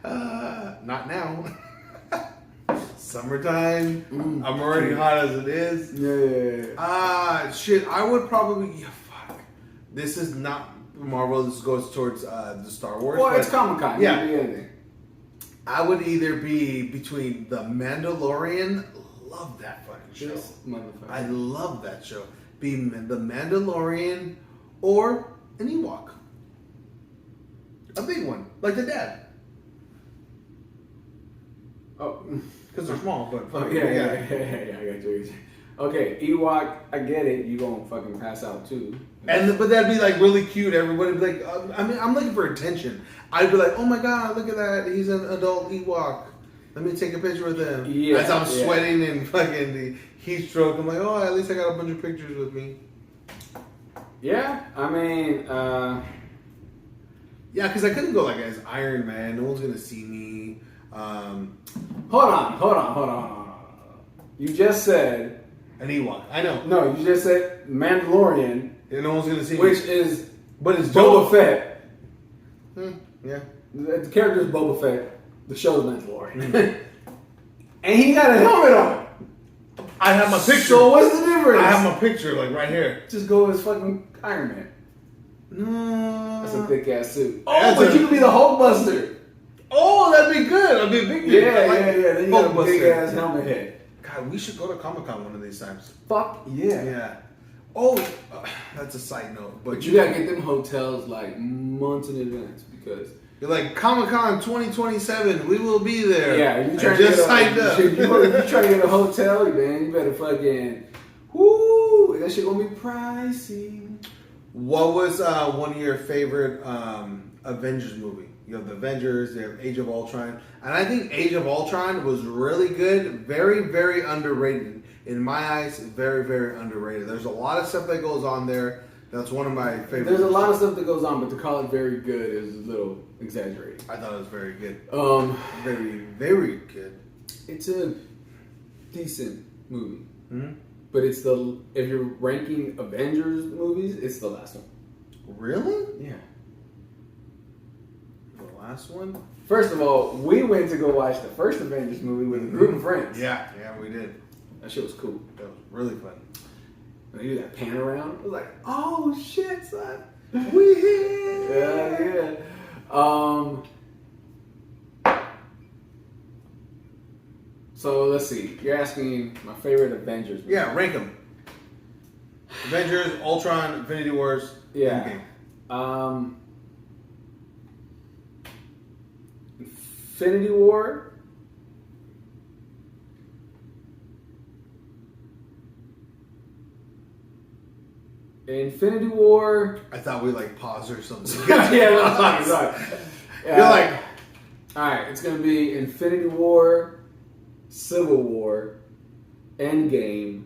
Speaker 2: Not now. Summertime.
Speaker 1: Mm.
Speaker 2: I'm already hot as it is.
Speaker 1: Yeah.
Speaker 2: Shit. I would probably. Yeah, fuck. This is not Marvel. This goes towards the Star Wars.
Speaker 1: Well,
Speaker 2: but
Speaker 1: it's Comic-Con.
Speaker 2: Yeah.
Speaker 1: You can be anything.
Speaker 2: I would either be between the Mandalorian. Love that fucking show.
Speaker 1: This motherfucker.
Speaker 2: I love that show. Be the Mandalorian or an Ewok. A big one, like the dad,
Speaker 1: Oh.
Speaker 2: because they're small. But
Speaker 1: Oh, yeah, I got you. Okay, Ewok, I get it. You gonna fucking pass out too.
Speaker 2: But that'd be like really cute. Everybody would be like, I'm looking for attention. I'd be like, oh my god, look at that. He's an adult Ewok. Let me take a picture with him.
Speaker 1: Yeah,
Speaker 2: As I'm
Speaker 1: yeah.
Speaker 2: sweating and fucking the heat stroke, I'm like, oh, at least I got a bunch of pictures with me.
Speaker 1: Yeah, I mean,
Speaker 2: Yeah, because I couldn't go like as Iron Man. No one's gonna see me.
Speaker 1: hold on. You just said
Speaker 2: An Ewok. I know.
Speaker 1: no. You just said Mandalorian,
Speaker 2: And no one's gonna see
Speaker 1: which
Speaker 2: me.
Speaker 1: is
Speaker 2: But it's
Speaker 1: Boba
Speaker 2: dope.
Speaker 1: Fett.
Speaker 2: Yeah.
Speaker 1: The character is Boba Fett. The show's Mandalorian,
Speaker 2: Mm-hmm.
Speaker 1: and he got a helmet on.
Speaker 2: I have my picture.
Speaker 1: So what's the difference?
Speaker 2: I have my picture like right here.
Speaker 1: Just go as fucking Iron Man.
Speaker 2: No.
Speaker 1: That's a thick ass suit.
Speaker 2: That's
Speaker 1: Oh, but
Speaker 2: a-
Speaker 1: you could be the Hulkbuster.
Speaker 2: Oh, that'd be good. I'd be a big dude.
Speaker 1: Yeah.
Speaker 2: I like
Speaker 1: Then you got a
Speaker 2: Hulkbuster.
Speaker 1: big ass helmet head.
Speaker 2: God, we should go to Comic-Con one of these times.
Speaker 1: Fuck yeah.
Speaker 2: Yeah. Oh, that's a side note.
Speaker 1: But you gotta get them hotels like months in advance because
Speaker 2: You're like Comic-Con 2027. We will be there.
Speaker 1: yeah, if you
Speaker 2: I
Speaker 1: trying to
Speaker 2: just
Speaker 1: get
Speaker 2: signed up.
Speaker 1: if you trying to get a hotel, man, you better fucking whoo, that shit gonna be pricey.
Speaker 2: What was one of your favorite Avengers movie? You have the Avengers, you have Age of Ultron, and I think Age of Ultron was really good, very, very underrated. In my eyes, very, very underrated. There's a lot of stuff that goes on there. That's one of my favorites.
Speaker 1: There's a lot of stuff that goes on, but to call it very good is a little exaggerated.
Speaker 2: I thought it was very good.
Speaker 1: Very,
Speaker 2: Very good.
Speaker 1: It's a decent movie,
Speaker 2: Hmm?
Speaker 1: but it's if you're ranking Avengers movies, it's the last one.
Speaker 2: Really?
Speaker 1: Yeah.
Speaker 2: The last one?
Speaker 1: First of all, we went to go watch the first Avengers movie with a group of friends.
Speaker 2: Yeah, we did.
Speaker 1: That shit was cool.
Speaker 2: That was really fun.
Speaker 1: When they do that pan around, it was like, oh shit, son.
Speaker 2: We here.
Speaker 1: Yeah. So let's see. You're asking my favorite Avengers movie.
Speaker 2: Yeah, rank them. Avengers, Ultron, Infinity Wars,
Speaker 1: Yeah.
Speaker 2: Endgame.
Speaker 1: Infinity War. Infinity War.
Speaker 2: I thought we like paused or something.
Speaker 1: Yeah, no, sorry.
Speaker 2: You're like,
Speaker 1: all right, it's gonna be Infinity War, Civil War, Endgame.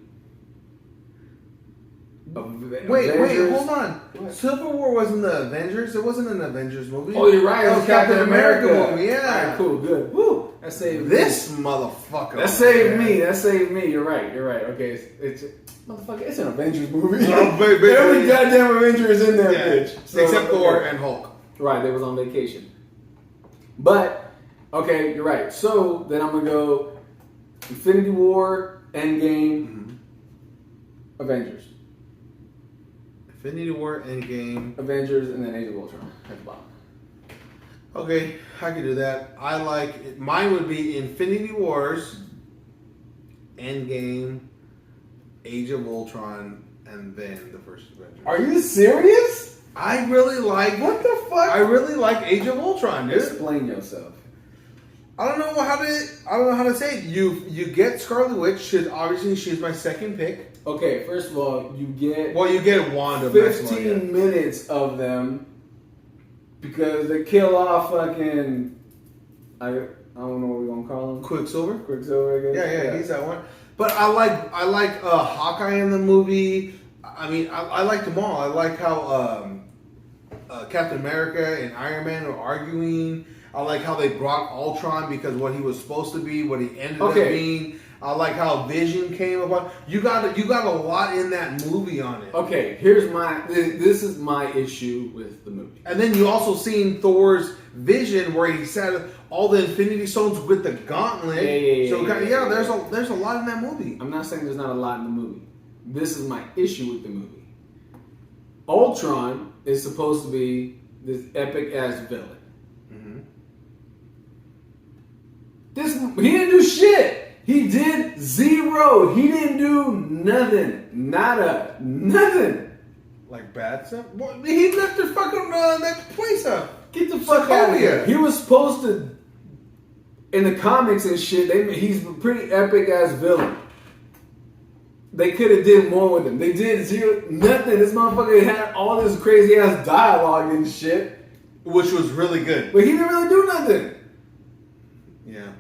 Speaker 2: wait, hold on.
Speaker 1: What?
Speaker 2: Civil War wasn't the Avengers. It wasn't an Avengers movie.
Speaker 1: Oh, you're right.
Speaker 2: That was Captain America movie. Yeah.
Speaker 1: All right, cool, good. Woo. That saved
Speaker 2: This
Speaker 1: me.
Speaker 2: motherfucker.
Speaker 1: That saved me. That saved me. You're right. Okay, it's motherfucker. It's an Avengers movie.
Speaker 2: Oh, baby.
Speaker 1: Every goddamn Avenger is in there,
Speaker 2: Yeah.
Speaker 1: bitch. So,
Speaker 2: Except Thor
Speaker 1: okay.
Speaker 2: and Hulk.
Speaker 1: Right, they was on vacation. But okay, you're right. So then I'm gonna go Infinity War, Endgame, Avengers.
Speaker 2: Infinity War, Endgame.
Speaker 1: Avengers, and then Age of Ultron at the bottom.
Speaker 2: Okay, I can do that. I like it. Mine would be Infinity Wars, Endgame, Age of Ultron, and then the first Avengers.
Speaker 1: Are you serious?
Speaker 2: I really like.
Speaker 1: What the fuck?
Speaker 2: I really like Age of Ultron, dude.
Speaker 1: Explain yourself.
Speaker 2: I don't know how to say it. You get Scarlet Witch. She's my second pick.
Speaker 1: Okay, first of all, you get
Speaker 2: Well, you get Wanda.
Speaker 1: 15 minutes of them because they kill off fucking I don't know what we're gonna call him.
Speaker 2: Quicksilver.
Speaker 1: Quicksilver, I guess.
Speaker 2: Yeah, he's that one. But I like Hawkeye in the movie. I mean, I liked them all. I like how Captain America and Iron Man are arguing. I like how they brought Ultron because what he was supposed to be, what he ended up being. I like how Vision came about. You got a lot in that movie on it.
Speaker 1: Okay, this is my issue with the movie.
Speaker 2: And then you also seen Thor's vision where he said all the Infinity Stones with the gauntlet.
Speaker 1: Yeah,
Speaker 2: There's a lot in that movie.
Speaker 1: I'm not saying there's not a lot in the movie. This is my issue with the movie. Ultron is supposed to be this epic ass villain. He didn't do shit. He did zero. He didn't do nothing. Nada. Nothing.
Speaker 2: Like bad stuff. What? He left the fucking that place up.
Speaker 1: Get the fuck out of here. He was supposed to, in the comics and shit, he's a pretty epic ass villain. They could have did more with him. They did zero, nothing. This motherfucker had all this crazy ass dialogue and shit.
Speaker 2: Which was really good.
Speaker 1: But he didn't really do nothing.
Speaker 2: Yeah.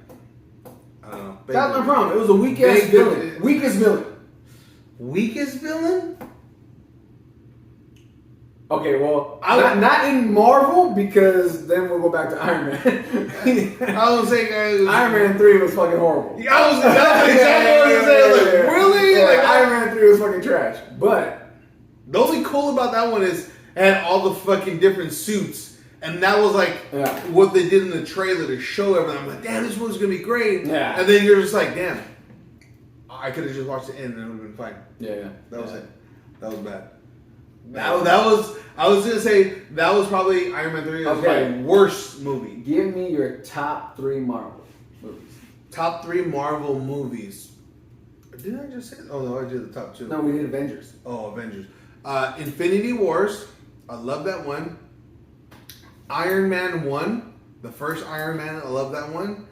Speaker 2: I don't know.
Speaker 1: That's my problem. It was a weak ass villain. Weakest villain.
Speaker 2: Weakest villain?
Speaker 1: Okay, well, not in Marvel because then we'll go back to Iron Man.
Speaker 2: I was saying
Speaker 1: Iron Man 3 was fucking horrible.
Speaker 2: I was exactly what I was saying. Like, really?
Speaker 1: Yeah,
Speaker 2: Like
Speaker 1: Iron Man 3 was fucking trash. But
Speaker 2: the only cool about that one is it had all the fucking different suits. And that was like what they did in the trailer to show everything. I'm like, damn, this one's gonna be great.
Speaker 1: Yeah.
Speaker 2: And then you're just like, damn, I could have just watched the end and it would have been fine.
Speaker 1: Yeah.
Speaker 2: That was it. That was bad. That was. I was gonna say that was probably Iron Man 3. My worst movie.
Speaker 1: Give me your top 3 Marvel movies.
Speaker 2: Top 3 Marvel movies. Did I just say? Oh no, I did the top 2.
Speaker 1: No, we did Avengers.
Speaker 2: Oh, Avengers. Infinity Wars. I love that one. Iron Man 1. The first Iron Man. I love that one.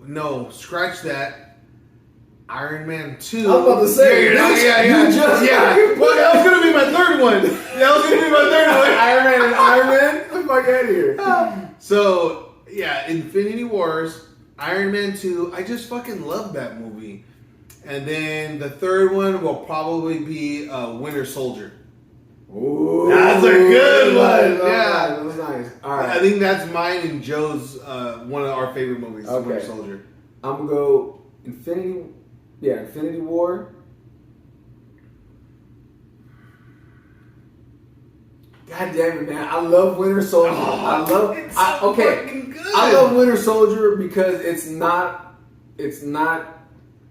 Speaker 2: No, scratch that. Iron Man 2.
Speaker 1: I'm about to say,
Speaker 2: yeah.
Speaker 1: you just
Speaker 2: Well, that was gonna be my third one.
Speaker 1: Iron Man and Iron Man. Get the fuck out of here.
Speaker 2: So yeah, Infinity Wars, Iron Man 2. I just fucking love that movie. And then the third one will probably be Winter Soldier.
Speaker 1: Ooh,
Speaker 2: That's a good one. Yeah,
Speaker 1: that was nice. All right,
Speaker 2: I think that's mine and Joe's one of our favorite movies.
Speaker 1: Okay.
Speaker 2: Winter Soldier.
Speaker 1: I'm gonna go Infinity War. God damn it, man! I love Winter Soldier.
Speaker 2: Fucking good.
Speaker 1: I love Winter Soldier because it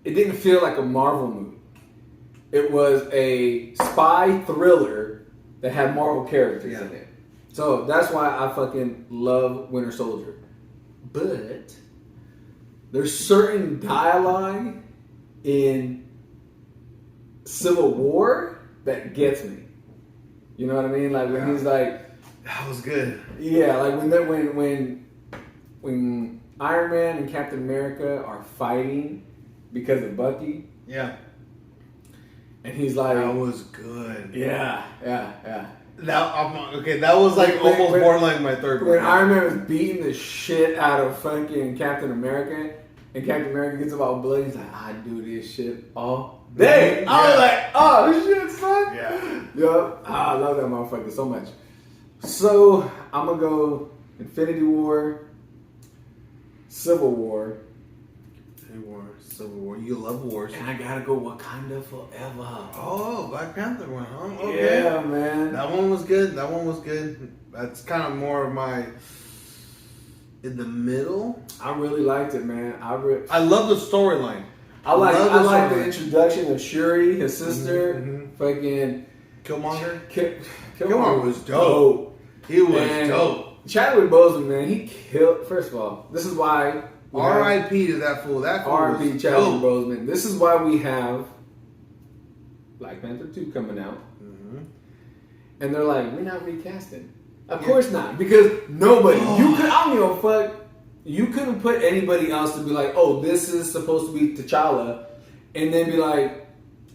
Speaker 1: didn't feel like a Marvel movie. It was a spy thriller that had Marvel characters in it. So that's why I fucking love Winter Soldier. But there's certain dialogue in Civil War that gets me. You know what I mean? Like when he's like,
Speaker 2: that was good.
Speaker 1: yeah, like when Iron Man and Captain America are fighting because of Bucky,
Speaker 2: Yeah,
Speaker 1: and he's like,
Speaker 2: that was good.
Speaker 1: yeah.
Speaker 2: That was like
Speaker 1: When-
Speaker 2: almost
Speaker 1: when-
Speaker 2: borderline my third one.
Speaker 1: When Iron Man was beating the shit out of fucking Captain America, and Captain America gets about blood, he's like, I do this shit all day. I was like, oh shit, son.
Speaker 2: Yeah.
Speaker 1: Yup. I love that motherfucker so much. So I'm gonna go Infinity War, Civil War,
Speaker 2: Civil War. You love wars.
Speaker 1: and I gotta go Wakanda Forever.
Speaker 2: Oh, Black Panther one, huh? Okay.
Speaker 1: Yeah, man.
Speaker 2: That one was good. That's kind of more of my in the middle.
Speaker 1: I really liked it, man.
Speaker 2: I love the storyline.
Speaker 1: I like the
Speaker 2: storyline.
Speaker 1: introduction of Shuri, his sister,
Speaker 2: Mhm.
Speaker 1: fucking
Speaker 2: Killmonger.
Speaker 1: Killmonger
Speaker 2: was dope. He was dope.
Speaker 1: Chadwick Boseman, man, he killed. First of all, this is why
Speaker 2: R.I.P. to that fool. That fool
Speaker 1: R.I.P.
Speaker 2: was
Speaker 1: Chadwick
Speaker 2: dope.
Speaker 1: Boseman. This is why we have Black Panther 2 coming out, and they're like, we're not recasting. Of course not, because nobody. I don't give a fuck. You couldn't put anybody else to be like, oh, this is supposed to be T'Challa, and then be like,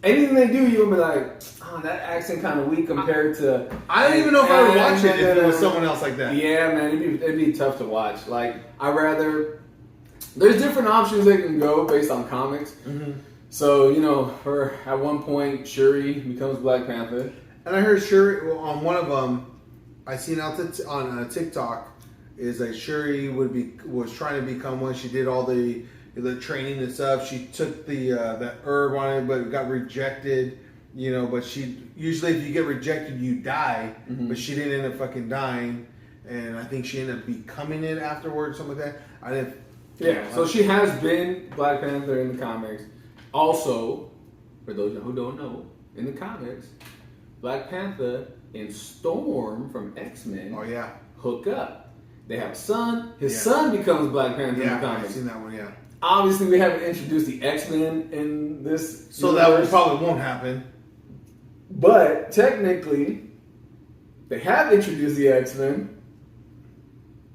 Speaker 1: anything they do, you'll be like, oh, that accent kind of weak compared to.
Speaker 2: I don't even know if I would watch it if it was someone else like that.
Speaker 1: Yeah, man, it'd be tough to watch. Like, there's different options they can go based on comics.
Speaker 2: Mm-hmm.
Speaker 1: So, at one point, Shuri becomes Black Panther.
Speaker 2: And I heard Shuri on one of them. I seen on TikTok is that Shuri was trying to become one. She did all the training and stuff. She took the herb on it, but it got rejected. But she usually if you get rejected, you die.
Speaker 1: Mm-hmm.
Speaker 2: But she didn't end up fucking dying, and I think she ended up becoming it afterwards, something like that. I didn't.
Speaker 1: Yeah, so she has been Black Panther in the comics. Also, for those who don't know, in the comics, Black Panther and Storm from X-Men
Speaker 2: Oh yeah.
Speaker 1: hook up. They have a son. His son becomes Black Panther in the
Speaker 2: Yeah, I've
Speaker 1: comics.
Speaker 2: seen that one. Yeah.
Speaker 1: Obviously, we haven't introduced the X-Men in this
Speaker 2: So
Speaker 1: universe,
Speaker 2: that probably won't happen.
Speaker 1: but technically, they have introduced the X-Men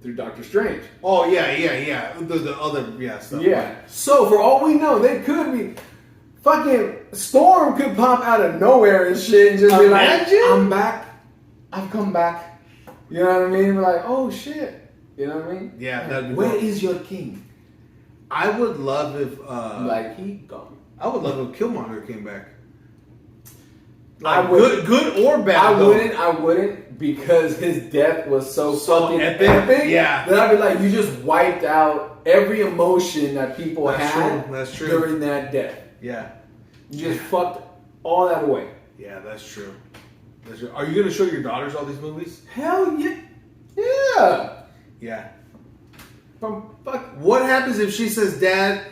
Speaker 1: through Doctor Strange.
Speaker 2: Oh yeah. The other stuff.
Speaker 1: Yeah. So for all we know, they could be fucking Storm could pop out of nowhere and shit and just be like,
Speaker 2: Imagine?
Speaker 1: I'm back. I've come back. You know what I mean? We're like, oh shit. You know what I mean?
Speaker 2: Yeah, that'd be
Speaker 1: Where
Speaker 2: dope.
Speaker 1: is your king?
Speaker 2: I would love if
Speaker 1: Like he gone.
Speaker 2: I would love if Killmonger came back.
Speaker 1: I
Speaker 2: Like,
Speaker 1: would-
Speaker 2: good or bad.
Speaker 1: I
Speaker 2: though.
Speaker 1: wouldn't because his death was so fucking
Speaker 2: epic? Yeah.
Speaker 1: That I'd be like, you just wiped out every emotion that people
Speaker 2: That's
Speaker 1: had
Speaker 2: true. That's true.
Speaker 1: during that death.
Speaker 2: Yeah.
Speaker 1: You just fucked all that away.
Speaker 2: Yeah, that's true. That's true. Are you gonna show your daughters all these movies?
Speaker 1: Hell yeah. Yeah.
Speaker 2: Yeah.
Speaker 1: From fuck.
Speaker 2: What happens if she says, "Dad,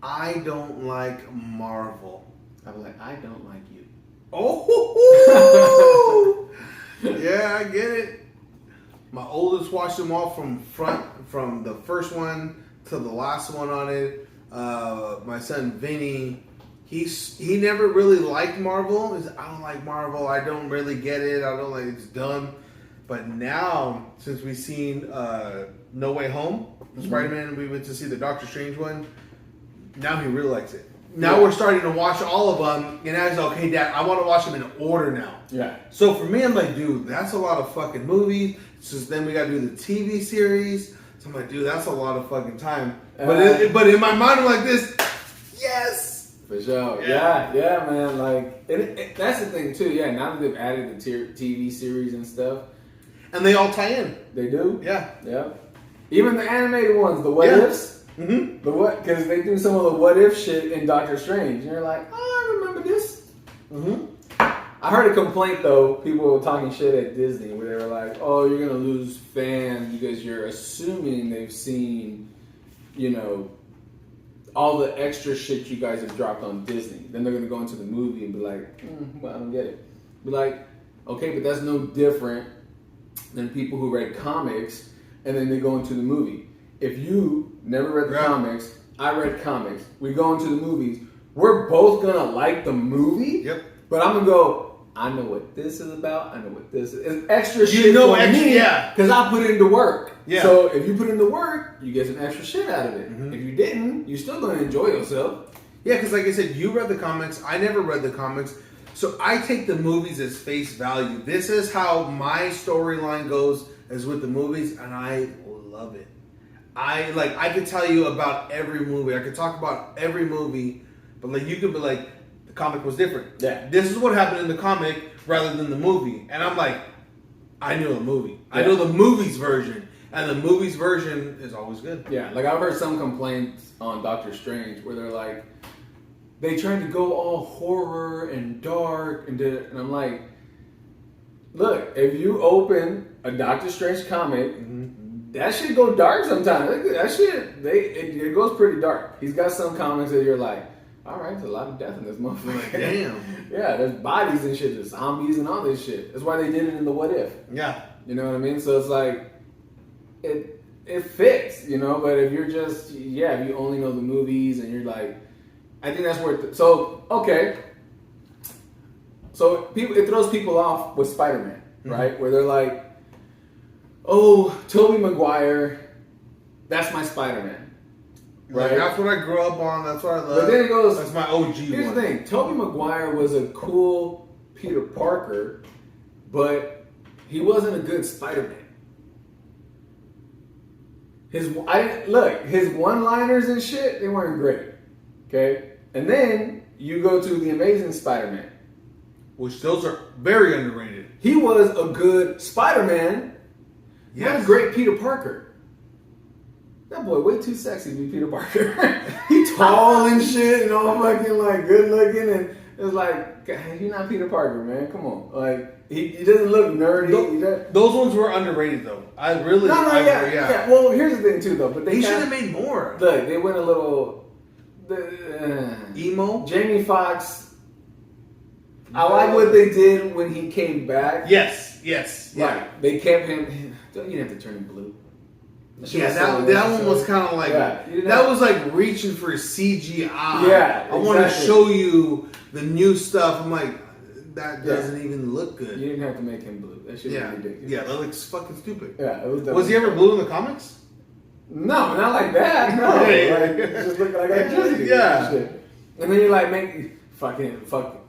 Speaker 2: I don't like Marvel"?
Speaker 1: I'd be like, I don't like you.
Speaker 2: Oh. Yeah, I get it. My oldest watched them all from the first one to the last one on it. My son Vinny, he never really liked Marvel. He's, I don't like Marvel. I don't really get it. I don't like it's dumb. But now, since we've seen No Way Home, Spider-Man, we went to see the Doctor Strange one. Now he really likes it. Now we're starting to watch all of them, and I was like, okay, Dad, I want to watch them in order now.
Speaker 1: Yeah.
Speaker 2: So for me, I'm like, dude, that's a lot of fucking movies. So then we got to do the TV series. So I'm like, dude, that's a lot of fucking time. But in my mind, I'm like this, yes.
Speaker 1: For sure. Yeah, man. Like, that's the thing, too. Yeah, now that they've added the TV series and stuff.
Speaker 2: And they all tie in.
Speaker 1: They do?
Speaker 2: Yeah.
Speaker 1: Yeah. Even the animated ones, the what ifs.
Speaker 2: Mm-hmm.
Speaker 1: The what? Because they do some of the what if shit in Doctor Strange. And you're like, oh, I remember this.
Speaker 2: Mm-hmm.
Speaker 1: I heard a complaint, though. People were talking shit at Disney where they were like, oh, you're going to lose fans because you're assuming they've seen, you know, all the extra shit you guys have dropped on Disney. Then they're going to go into the movie and be like, well, I don't get it. Be like, okay, but that's no different than people who read comics and then they go into the movie. If you never read the comics, I read comics, we go into the movies, we're both going to like the movie.
Speaker 2: Yep.
Speaker 1: But I'm going to go, I know what this is about. I know what this is. It's extra shit me because I put into work.
Speaker 2: Yeah.
Speaker 1: So if you put into work, you get some extra shit out of it. Mm-hmm. If you didn't, you're still going to enjoy yourself.
Speaker 2: Yeah, because like I said, you read the comics. I never read the comics. So I take the movies as face value. This is how my storyline goes, is with the movies, and I love it. I could tell you about every movie. I could talk about every movie, but like you could be like, the comic was different.
Speaker 1: Yeah.
Speaker 2: This is what happened in the comic rather than the movie. And I'm like, I know the movie. Yeah. I know the movie's version. And the movie's version is always good.
Speaker 1: Yeah, like I've heard some complaints on Doctor Strange where they're like, they tried to go all horror and dark and I'm like, look, if you open a Doctor Strange comic, that shit go dark sometimes. That shit, it goes pretty dark. He's got some comics that you're like, all right, there's a lot of death in this motherfucker.
Speaker 2: Damn.
Speaker 1: Yeah, there's bodies and shit, there's zombies and all this shit. That's why they did it in the What If.
Speaker 2: Yeah.
Speaker 1: You know what I mean? So it's like, it fits, you know? But if you're just, if you only know the movies and you're like, I think that's where, okay. So it throws people off with Spider-Man, right? Where they're like, oh, Tobey Maguire, that's my Spider-Man. Right,
Speaker 2: that's what I grew up on. That's what I love.
Speaker 1: But then it goes.
Speaker 2: That's my OG.
Speaker 1: Here's the thing: Tobey Maguire was a cool Peter Parker, but he wasn't a good Spider-Man. His one-liners and shit, they weren't great. Okay, and then you go to the Amazing Spider-Man,
Speaker 2: which those are very underrated.
Speaker 1: He was a good Spider-Man, not a great Peter Parker. That boy way too sexy to be Peter Parker. He tall and shit and all fucking like good looking and it's like, God, you're not Peter Parker, man. Come on. Like he doesn't look nerdy.
Speaker 2: Those ones were underrated though. I really
Speaker 1: yeah. Well, here's the thing too though. But
Speaker 2: they should have made more.
Speaker 1: Look, they went a little
Speaker 2: emo.
Speaker 1: Jamie Foxx. I like what they did when he came back.
Speaker 2: Yes.
Speaker 1: Right. They kept him. You didn't have to turn him blue.
Speaker 2: Yeah, that one was kind of like that was like reaching for CGI.
Speaker 1: Yeah,
Speaker 2: I want to show you the new stuff. I'm like, that doesn't even look good.
Speaker 1: You didn't have to make him blue. That shit was ridiculous.
Speaker 2: Yeah, that looks fucking stupid.
Speaker 1: Yeah, it was.
Speaker 2: Was he ever blue in the comics?
Speaker 1: No, not like that. No, like just look like electricity.
Speaker 2: Yeah,
Speaker 1: and then you like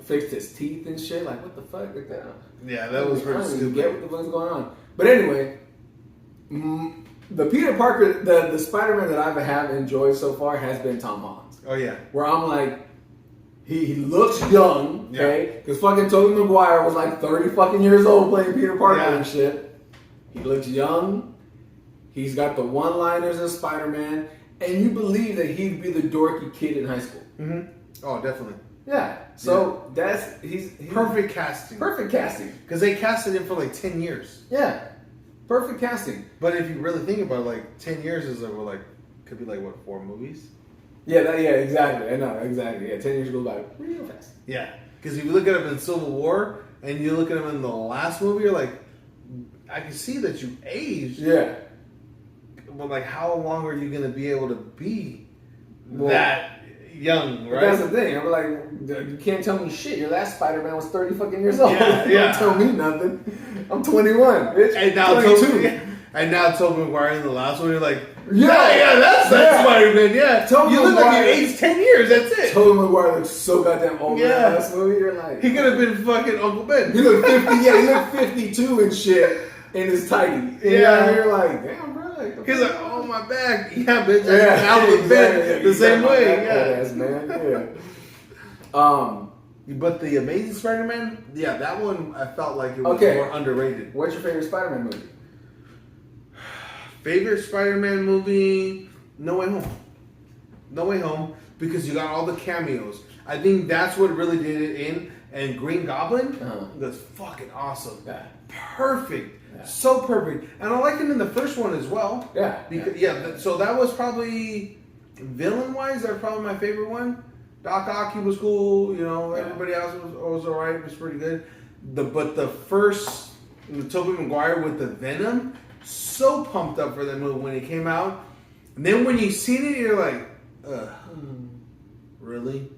Speaker 1: fixed his teeth and shit. Like what the fuck? Like that.
Speaker 2: Yeah, that was pretty stupid.
Speaker 1: Get what the fuck's going on? But anyway. The Peter Parker, the Spider-Man that I have enjoyed so far has been Tom Holland's.
Speaker 2: Oh, yeah.
Speaker 1: Where I'm like, he looks young, okay? Because fucking Tobey Maguire was like 30 fucking years old playing Peter Parker and shit. He looks young. He's got the one-liners of Spider-Man. And you believe that he'd be the dorky kid in high school.
Speaker 2: Mm-hmm. Oh, definitely.
Speaker 1: Yeah. So he's
Speaker 2: perfect casting.
Speaker 1: Perfect casting.
Speaker 2: Because they casted him for like 10 years.
Speaker 1: Yeah. Perfect casting.
Speaker 2: But if you really think about it, like 10 years is could be like what, 4 movies?
Speaker 1: Yeah, exactly. I know, exactly. Yeah, 10 years goes by real fast.
Speaker 2: Yeah. Because if you look at him in Civil War and you look at him in the last movie, you're like, I can see that you aged.
Speaker 1: Yeah.
Speaker 2: But like, how long are you going to be able to be that young, right?
Speaker 1: That's the thing. I'm like, you can't tell me shit. Your last Spider-Man was 30 fucking years old.
Speaker 2: Yeah.
Speaker 1: Don't tell me nothing. I'm 21, bitch.
Speaker 2: And now
Speaker 1: 22.
Speaker 2: And now Tobey Maguire in the last one, you're like,
Speaker 1: Yeah.
Speaker 2: that's Spider-Man, yeah.
Speaker 1: Tobey
Speaker 2: You look like
Speaker 1: Maguire-
Speaker 2: you aged 10 years, that's it.
Speaker 1: Tobey Maguire looks so goddamn old in
Speaker 2: Yeah.
Speaker 1: the last movie. You're like,
Speaker 2: He could have been fucking Uncle Ben.
Speaker 1: he looked 50. Yeah, he looked 52 and shit in his tighty. And
Speaker 2: Yeah.
Speaker 1: you're like, damn, bro. Like,
Speaker 2: He's like, oh, my back. Yeah, bitch.
Speaker 1: yeah,
Speaker 2: Out of the bed
Speaker 1: exactly.
Speaker 2: the
Speaker 1: You
Speaker 2: same
Speaker 1: got my
Speaker 2: way,
Speaker 1: back,
Speaker 2: yeah.
Speaker 1: ass, man. Yeah.
Speaker 2: But the Amazing Spider-Man, yeah, that one I felt like it was
Speaker 1: Okay.
Speaker 2: more underrated.
Speaker 1: What's your favorite Spider-Man movie?
Speaker 2: Favorite Spider-Man movie? No Way Home. No Way Home, because you got all the cameos. I think that's what really did it in. And Green Goblin was fucking awesome.
Speaker 1: Yeah.
Speaker 2: Perfect.
Speaker 1: Yeah.
Speaker 2: So perfect. And I liked him in the first one as well.
Speaker 1: Yeah.
Speaker 2: Because, so that was probably, villain-wise, that's probably my favorite one. Doc Ock, he was cool. You know, everybody else was all right. It was pretty good. But the first, Tobey Maguire with the Venom, so pumped up for that movie when it came out. And then when you seen it, you're like, really?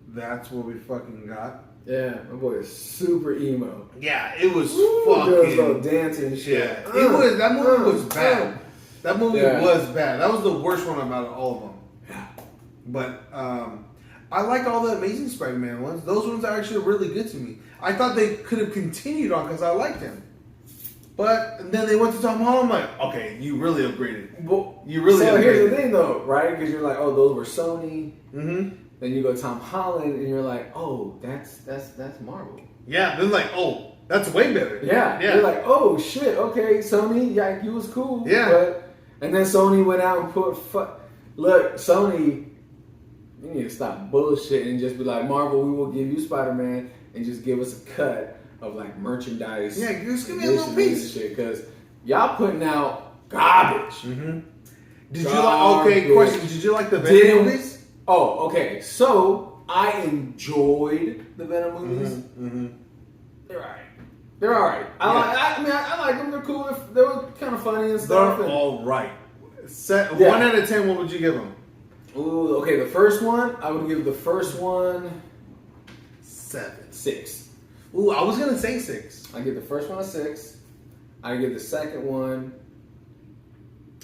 Speaker 2: That's what we fucking got?
Speaker 1: Yeah, my boy is super emo.
Speaker 2: Yeah, it was
Speaker 1: Does little
Speaker 2: fucking...
Speaker 1: dancing and shit.
Speaker 2: Yeah, that movie was bad. That movie was bad. That was the worst one about all of them.
Speaker 1: Yeah.
Speaker 2: But I like all the Amazing Spider-Man ones. Those ones are actually really good to me. I thought they could have continued on because I liked him. But then they went to Tom Holland. I'm like, okay, you really upgraded.
Speaker 1: Well,
Speaker 2: You really
Speaker 1: so
Speaker 2: upgraded.
Speaker 1: here's the thing, though, right? Because you're like, oh, those were Sony.
Speaker 2: Mm-hmm.
Speaker 1: Then you go Tom Holland, and you're like, oh, that's Marvel.
Speaker 2: Yeah, then like, oh, that's way better.
Speaker 1: Yeah. You're like, oh shit, okay, Sony, yeah, you was cool.
Speaker 2: Yeah.
Speaker 1: And then Sony went out and put look, Sony, you need to stop bullshitting and just be like, Marvel, we will give you Spider-Man and just give us a cut of like merchandise.
Speaker 2: Yeah, just give me a little piece.
Speaker 1: Because y'all putting out garbage.
Speaker 2: Mm-hmm. Did you like? Okay, question. Did you like the Venom movies?
Speaker 1: Oh, okay. So I enjoyed the Venom movies.
Speaker 2: Mm-hmm.
Speaker 1: They're alright. They're alright. I like them. They're cool. They were kind of funny and stuff.
Speaker 2: They're all right. 1 out of 10. What would you give them?
Speaker 1: Ooh, okay. The first one, I would give the first one
Speaker 2: 7.
Speaker 1: 6.
Speaker 2: Ooh, I was gonna say 6.
Speaker 1: I give the first one a 6. I give the second one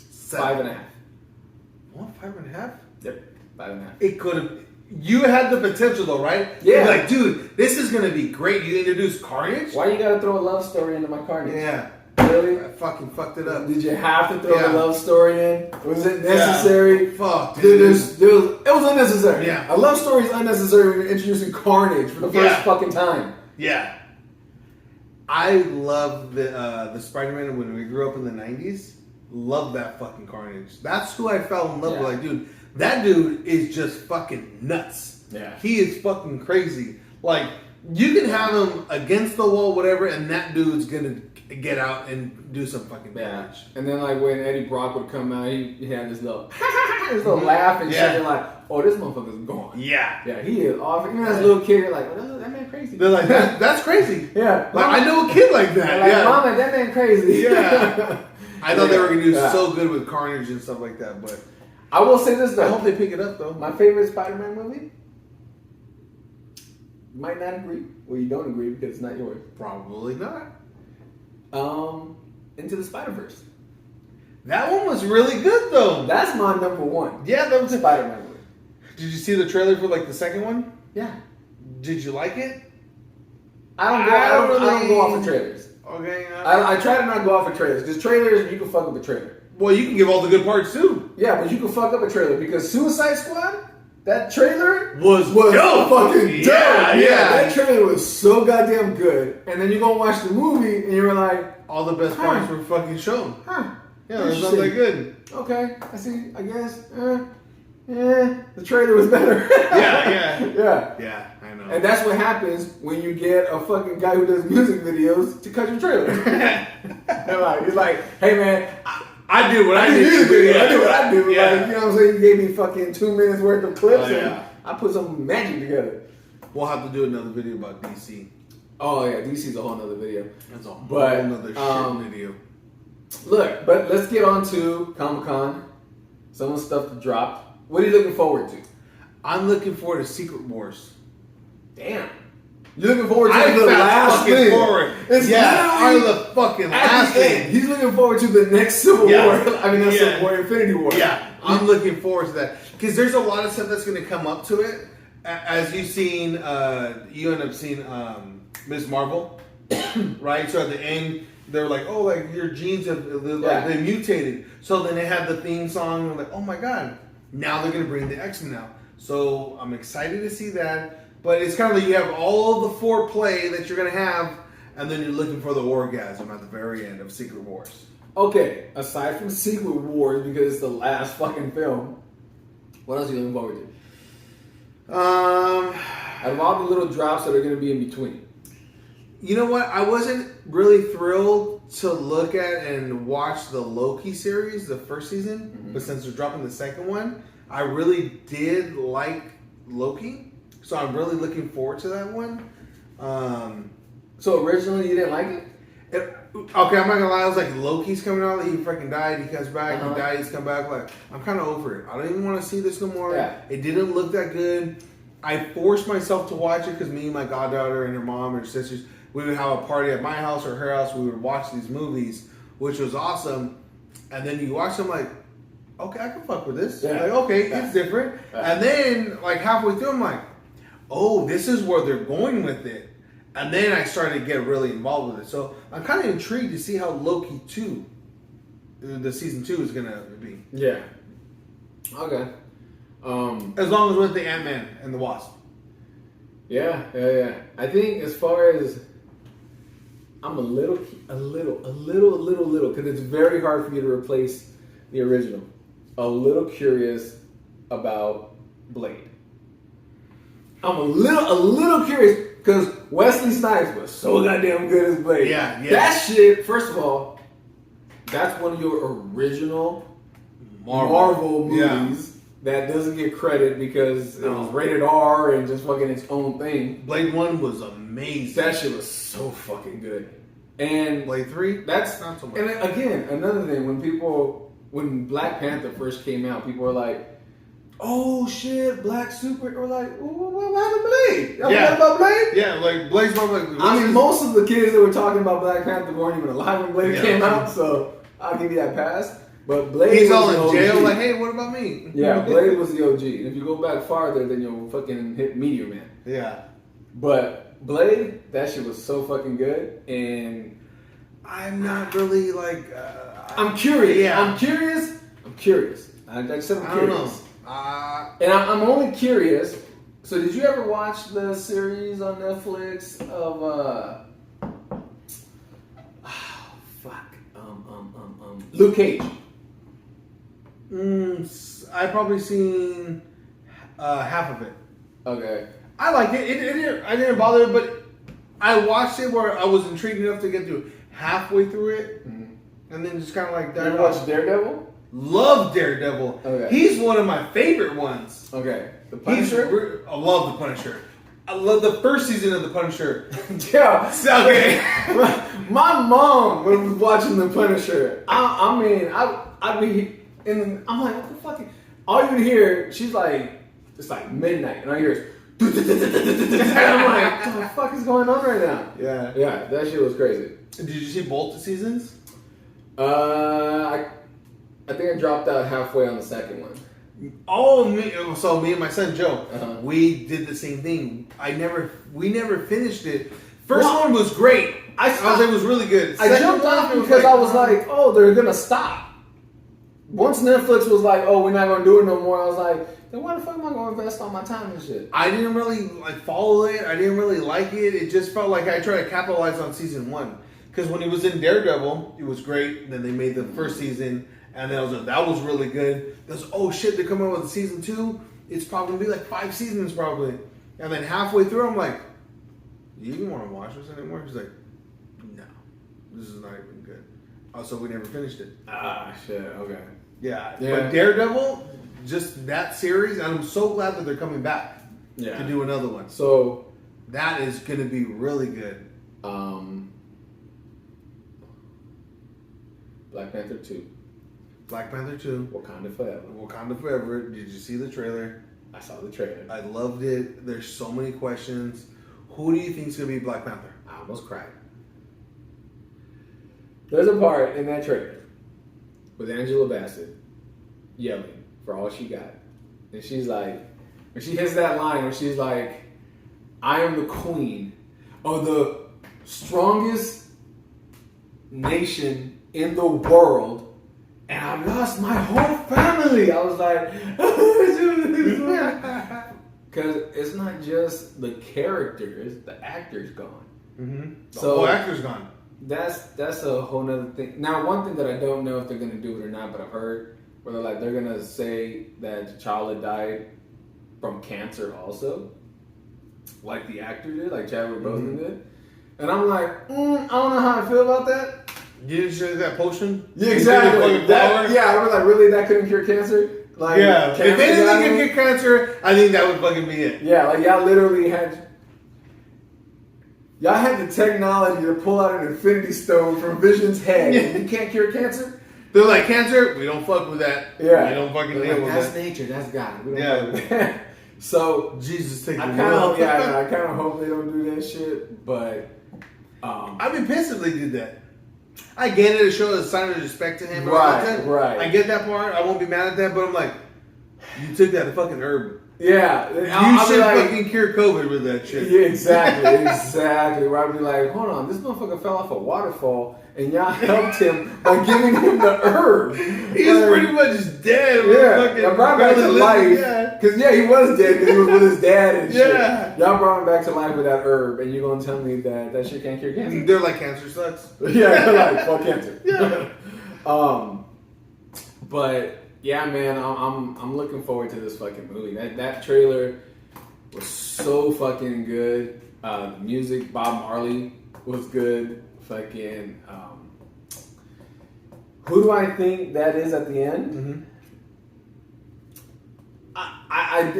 Speaker 2: 7.
Speaker 1: 5.5.
Speaker 2: What? 5.5?
Speaker 1: Yep, 5.5.
Speaker 2: It could have. You had the potential though, right?
Speaker 1: Yeah.
Speaker 2: You're like, dude, this is gonna be great. You introduced Carnage.
Speaker 1: Why you gotta throw a love story into my Carnage?
Speaker 2: Yeah.
Speaker 1: Really?
Speaker 2: I fucking fucked it up.
Speaker 1: Did you have to throw
Speaker 2: Yeah.
Speaker 1: a love story in? Was it necessary?
Speaker 2: Fuck,
Speaker 1: Dude,
Speaker 2: dude.
Speaker 1: it was unnecessary.
Speaker 2: Yeah.
Speaker 1: A love story is unnecessary when you're introducing Carnage for the first fucking time.
Speaker 2: Yeah. I love the Spider-Man when we grew up in the 90s. Love that fucking Carnage. That's who I fell in love with. Like, dude, that dude is just fucking nuts.
Speaker 1: Yeah.
Speaker 2: He is fucking crazy. Like, you can have him against the wall, whatever, and that dude's gonna get out and do some fucking damage.
Speaker 1: And then like when Eddie Brock would come out, he had this little laugh and shit.
Speaker 2: Yeah.
Speaker 1: You're like, oh, this motherfucker's gone.
Speaker 2: Yeah.
Speaker 1: Yeah, he is off. Even as a little kid, you're like, oh, that man crazy.
Speaker 2: They're like, that's crazy.
Speaker 1: Yeah.
Speaker 2: Like, I know a kid like that.
Speaker 1: They're like,
Speaker 2: Yeah.
Speaker 1: Mama, that man crazy.
Speaker 2: Yeah. I thought they were gonna do
Speaker 1: Yeah.
Speaker 2: so good with Carnage and stuff like that, but
Speaker 1: I will say this though.
Speaker 2: I hope they pick it up though.
Speaker 1: My favorite Spider-Man movie. You might not agree. Well, you don't agree because it's not yours.
Speaker 2: Probably not.
Speaker 1: Into the Spider-Verse.
Speaker 2: That one was really good though.
Speaker 1: That's my number one.
Speaker 2: Yeah, that was.
Speaker 1: Spider-Man movie.
Speaker 2: Did you see the trailer for like the second one?
Speaker 1: Yeah.
Speaker 2: Did you like it?
Speaker 1: I don't go off of trailers.
Speaker 2: Okay.
Speaker 1: I try to not go off of trailers because trailers you can fuck up a trailer.
Speaker 2: Well, you can give all the good parts too.
Speaker 1: Yeah, but you can fuck up a trailer because Suicide Squad, that trailer
Speaker 2: Was dope.
Speaker 1: fucking dope.
Speaker 2: Yeah.
Speaker 1: That trailer was so goddamn good. And then you go watch the movie and you're like,
Speaker 2: All the best parts were fucking shown.
Speaker 1: huh.
Speaker 2: Yeah, it was not that good.
Speaker 1: Okay, I see. I guess. The trailer was better.
Speaker 2: Yeah.
Speaker 1: Yeah.
Speaker 2: I know.
Speaker 1: And that's what happens when you get a fucking guy who does music videos to cut your trailer. He's like, hey man,
Speaker 2: I do what I
Speaker 1: do
Speaker 2: do.
Speaker 1: music videos. I do what I do.
Speaker 2: Yeah.
Speaker 1: Like, you know what I'm saying? You gave me fucking 2 minutes worth of clips
Speaker 2: Oh, yeah.
Speaker 1: and I put some magic together.
Speaker 2: We'll have to do another video about DC.
Speaker 1: Oh yeah, DC's a whole nother video.
Speaker 2: That's a whole
Speaker 1: But,
Speaker 2: nother shit video.
Speaker 1: Look, but let's get on to Comic-Con. Some of the stuff that dropped. What are you looking forward to?
Speaker 2: I'm looking forward to Secret Wars.
Speaker 1: Damn. You're looking forward to
Speaker 2: I
Speaker 1: the
Speaker 2: fast
Speaker 1: last
Speaker 2: fucking
Speaker 1: thing.
Speaker 2: forward.
Speaker 1: It's
Speaker 2: Yeah,
Speaker 1: literally
Speaker 2: are the fucking
Speaker 1: at
Speaker 2: last
Speaker 1: the
Speaker 2: thing.
Speaker 1: end. He's looking forward to the next Civil
Speaker 2: Yeah.
Speaker 1: War. I mean, not
Speaker 2: Yeah.
Speaker 1: Civil War, Infinity War.
Speaker 2: Yeah, I'm looking forward to that because there's a lot of stuff that's going to come up to it. As you've seen, you end up seeing Ms. Marvel, right? So at the end, they're like, "Oh, like your genes have they mutated." So then they have the theme song. I'm like, "Oh my god!" Now they're going to bring the X-Men out. So I'm excited to see that. But it's kind of like you have all the foreplay that you're going to have, and then you're looking for the orgasm at the very end of Secret Wars.
Speaker 1: Okay, aside from Secret Wars, because it's the last fucking film, what else are you looking forward to? Out of all the little drops that are going to be in between.
Speaker 2: You know what? I wasn't really thrilled to look at and watch the Loki series, the first season, but since they're dropping the second one, I really did like Loki, so I'm really looking forward to that one.
Speaker 1: So originally you didn't like it?
Speaker 2: Okay, I'm not gonna lie. I was like, Loki's coming out. He freaking died. He comes back. He died. He's come back. Like, I'm kind of over it. I don't even want to see this no more.
Speaker 1: Yeah.
Speaker 2: It didn't look that good. I forced myself to watch it because me and my goddaughter and her mom and her sisters, we would have a party at my house or her house. We would watch these movies, which was awesome. And then you watch them, like, okay, I can fuck with this.
Speaker 1: Yeah.
Speaker 2: Like, okay, it's different. And then, like, halfway through, I'm like, oh, this is where they're going with it. And then I started to get really involved with it. So I'm kind of intrigued to see how Loki 2, the season 2 is going to be.
Speaker 1: Yeah. Okay.
Speaker 2: As long as with the Ant-Man and the Wasp.
Speaker 1: Yeah. I think as far as I'm a little, because it's very hard for me to replace the original. A little curious about Blade. I'm a little curious because Wesley Snipes was so goddamn good as Blade.
Speaker 2: Yeah.
Speaker 1: That shit. First of all, that's one of your original Marvel movies that doesn't get credit because it was rated R and just fucking its own thing.
Speaker 2: Blade 1 was amazing.
Speaker 1: That shit was so fucking good. And
Speaker 2: Blade 3?
Speaker 1: that's
Speaker 2: not so much.
Speaker 1: And again, another thing, when Black Panther first came out, people were like, "Oh shit, Black Super," or like, "What happened to Blade? Y'all forgot about Blade?"
Speaker 2: Yeah, like Blade's more like.
Speaker 1: I mean, most of the kids that were talking about Black Panther weren't even alive when Blade came out, so I'll give you that pass. But Blade,
Speaker 2: he's
Speaker 1: was
Speaker 2: all
Speaker 1: the
Speaker 2: in jail.
Speaker 1: OG.
Speaker 2: Like, hey, what about me?
Speaker 1: Yeah, Blade was the OG. And if you go back farther, then you'll fucking hit Meteor Man.
Speaker 2: Yeah.
Speaker 1: But Blade, that shit was so fucking good, and
Speaker 2: I'm not really like.
Speaker 1: I'm curious.
Speaker 2: Yeah.
Speaker 1: I'm curious. I said I'm
Speaker 2: I don't know.
Speaker 1: curious. And I'm only curious. So, did you ever watch the series on Netflix of Luke Cage?
Speaker 2: I probably seen half of it.
Speaker 1: Okay.
Speaker 2: I liked it. I didn't bother, but I watched it where I was intrigued enough to get through halfway through it, and then just kind of like.
Speaker 1: Did you watch Daredevil?
Speaker 2: Love Daredevil.
Speaker 1: Okay.
Speaker 2: He's one of my favorite ones.
Speaker 1: Okay. The Punisher?
Speaker 2: I love the Punisher. I love the first season of the Punisher.
Speaker 1: Yeah.
Speaker 2: Okay.
Speaker 1: My mom was watching the Punisher. I'd be in. I'm like, what the fuck? All you hear, she's like, it's like midnight, and all you hear is. I'm like, what the fuck is going on right now?
Speaker 2: Yeah.
Speaker 1: Yeah, that shit was crazy.
Speaker 2: Did you see both the seasons?
Speaker 1: I think I dropped out halfway on the second one.
Speaker 2: So me and my son Joe, we did the same thing. We never finished it. First one was great. I thought it was really good.
Speaker 1: I jumped off because I was like, oh, they're gonna stop. Once Netflix was like, oh, we're not gonna do it no more, I was like, then why the fuck am I gonna invest all my time and shit?
Speaker 2: I didn't really follow it. I didn't really like it. It just felt like I tried to capitalize on season 1 because when he was in Daredevil, it was great. Then they made the first season. And then that was really good. There's, oh shit, they're coming out with season 2. It's probably gonna be like 5 seasons probably. And then halfway through, I'm like, do you even want to watch this anymore? He's like, no, this is not even good. Also, we never finished it.
Speaker 1: Ah, shit, okay.
Speaker 2: Yeah. But Daredevil, just that series, and I'm so glad that they're coming back to do another one.
Speaker 1: So
Speaker 2: that is gonna be really good.
Speaker 1: Black Panther 2.
Speaker 2: Black Panther 2.
Speaker 1: Wakanda Forever.
Speaker 2: Wakanda Forever. Did you see the trailer?
Speaker 1: I saw the trailer.
Speaker 2: I loved it. There's so many questions. Who do you think is gonna be Black Panther?
Speaker 1: I almost cried. There's a part in that trailer with Angela Bassett yelling for all she got. And she's like, when she hits that line where she's like, I am the queen of the strongest nation in the world, and I lost my whole family. I was like, because it's not just the characters, the actor's gone.
Speaker 2: Mm-hmm. The
Speaker 1: So-
Speaker 2: whole actor's gone.
Speaker 1: That's a whole nother thing. Now, one thing that I don't know if they're gonna do it or not, but I've heard where they're gonna say that T'Challa died from cancer also, like the actor did, like Chadwick Boseman did. And I'm like, I don't know how I feel about that.
Speaker 2: You didn't show that potion?
Speaker 1: Yeah,
Speaker 2: You
Speaker 1: exactly.
Speaker 2: did the fucking flower?
Speaker 1: I was like, really, that couldn't cure cancer? Like,
Speaker 2: Yeah. If
Speaker 1: cancer
Speaker 2: anything
Speaker 1: died?
Speaker 2: can get cancer, I think that would fucking be it.
Speaker 1: Yeah, like y'all literally had the technology to pull out an Infinity Stone from Vision's head. And you can't cure cancer?
Speaker 2: They're like, cancer? We don't fuck with that.
Speaker 1: Yeah.
Speaker 2: We don't fucking
Speaker 1: They're
Speaker 2: deal
Speaker 1: like,
Speaker 2: with
Speaker 1: that's
Speaker 2: that.
Speaker 1: nature, that's God. We don't
Speaker 2: Yeah.
Speaker 1: fuck with that. So
Speaker 2: Jesus, take
Speaker 1: I
Speaker 2: the
Speaker 1: kind
Speaker 2: wheel.
Speaker 1: of I kind of hope they don't do that shit, but
Speaker 2: I'd be pissed if they did that. I get it, to show a sign of respect to him. and all
Speaker 1: Right,
Speaker 2: that.
Speaker 1: right.
Speaker 2: I get that part. I won't be mad at that, but I'm like, you took that fucking herb.
Speaker 1: yeah,
Speaker 2: You
Speaker 1: I'll be
Speaker 2: should
Speaker 1: like,
Speaker 2: fucking cure COVID with that shit.
Speaker 1: yeah, exactly. Where I'd be like, hold on, this motherfucker fell off a waterfall, and y'all helped him by giving him the herb.
Speaker 2: He was pretty much dead.
Speaker 1: Yeah, y'all brought him back to life.
Speaker 2: Yeah.
Speaker 1: Cause he was dead because he was with his dad and shit.
Speaker 2: Yeah.
Speaker 1: Y'all brought him back to life with that herb, and you're gonna tell me that shit can't cure cancer?
Speaker 2: They're like, cancer sucks.
Speaker 1: Yeah, they're like, fuck cancer.
Speaker 2: Yeah.
Speaker 1: But yeah, man, I'm looking forward to this fucking movie. That trailer was so fucking good. The music, Bob Marley was good. Fucking, who do I think that is at the end?
Speaker 2: Mm-hmm.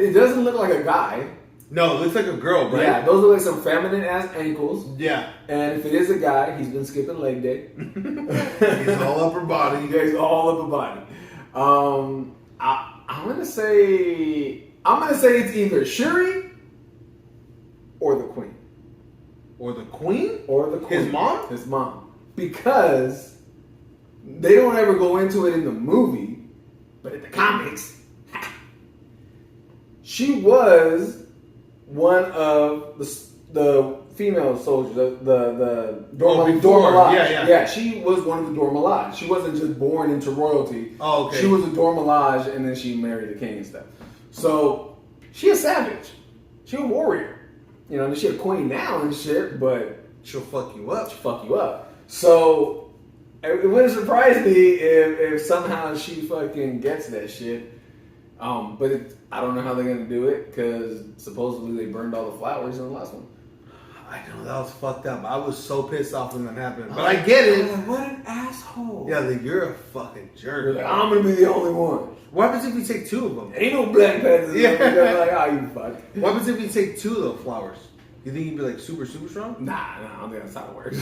Speaker 1: It doesn't look like a guy.
Speaker 2: No, it looks like a girl, right?
Speaker 1: Yeah, those look like some feminine ass ankles.
Speaker 2: Yeah.
Speaker 1: And if it is a guy, he's been skipping leg day.
Speaker 2: He's all upper body.
Speaker 1: He's all upper body. I'm gonna say it's either Shuri or the Queen.
Speaker 2: Or the queen?
Speaker 1: Or the Queen.
Speaker 2: His mom?
Speaker 1: His mom. Because they don't ever go into it in the movie, but in the comics, she was one of the female soldiers, the Dora
Speaker 2: before.
Speaker 1: Milaje.
Speaker 2: Yeah.
Speaker 1: She was one of the Dora Milaje. She wasn't just born into royalty.
Speaker 2: Oh, okay.
Speaker 1: She was a Dora Milaje, and then she married the king and stuff. So she a savage. She a warrior. You know, she a queen now and shit, but
Speaker 2: She'll fuck you up.
Speaker 1: she'll fuck you up. So it wouldn't surprise me if somehow she fucking gets that shit. But I don't know how they're gonna do it because supposedly they burned all the flowers in the last one.
Speaker 2: I know, that was fucked up. I was so pissed off when that happened. But I get it.
Speaker 1: I'm like, what an asshole.
Speaker 2: Yeah, like, you're a fucking
Speaker 1: You're
Speaker 2: jerk.
Speaker 1: like, I'm gonna be the only one.
Speaker 2: What happens if we take two of them?
Speaker 1: Ain't no Black Panthers.
Speaker 2: Yeah.
Speaker 1: They're like, oh, you fuck.
Speaker 2: What happens if we take two of the flowers? You think you'd be like super, super strong?
Speaker 1: Nah, I don't think that's how it works.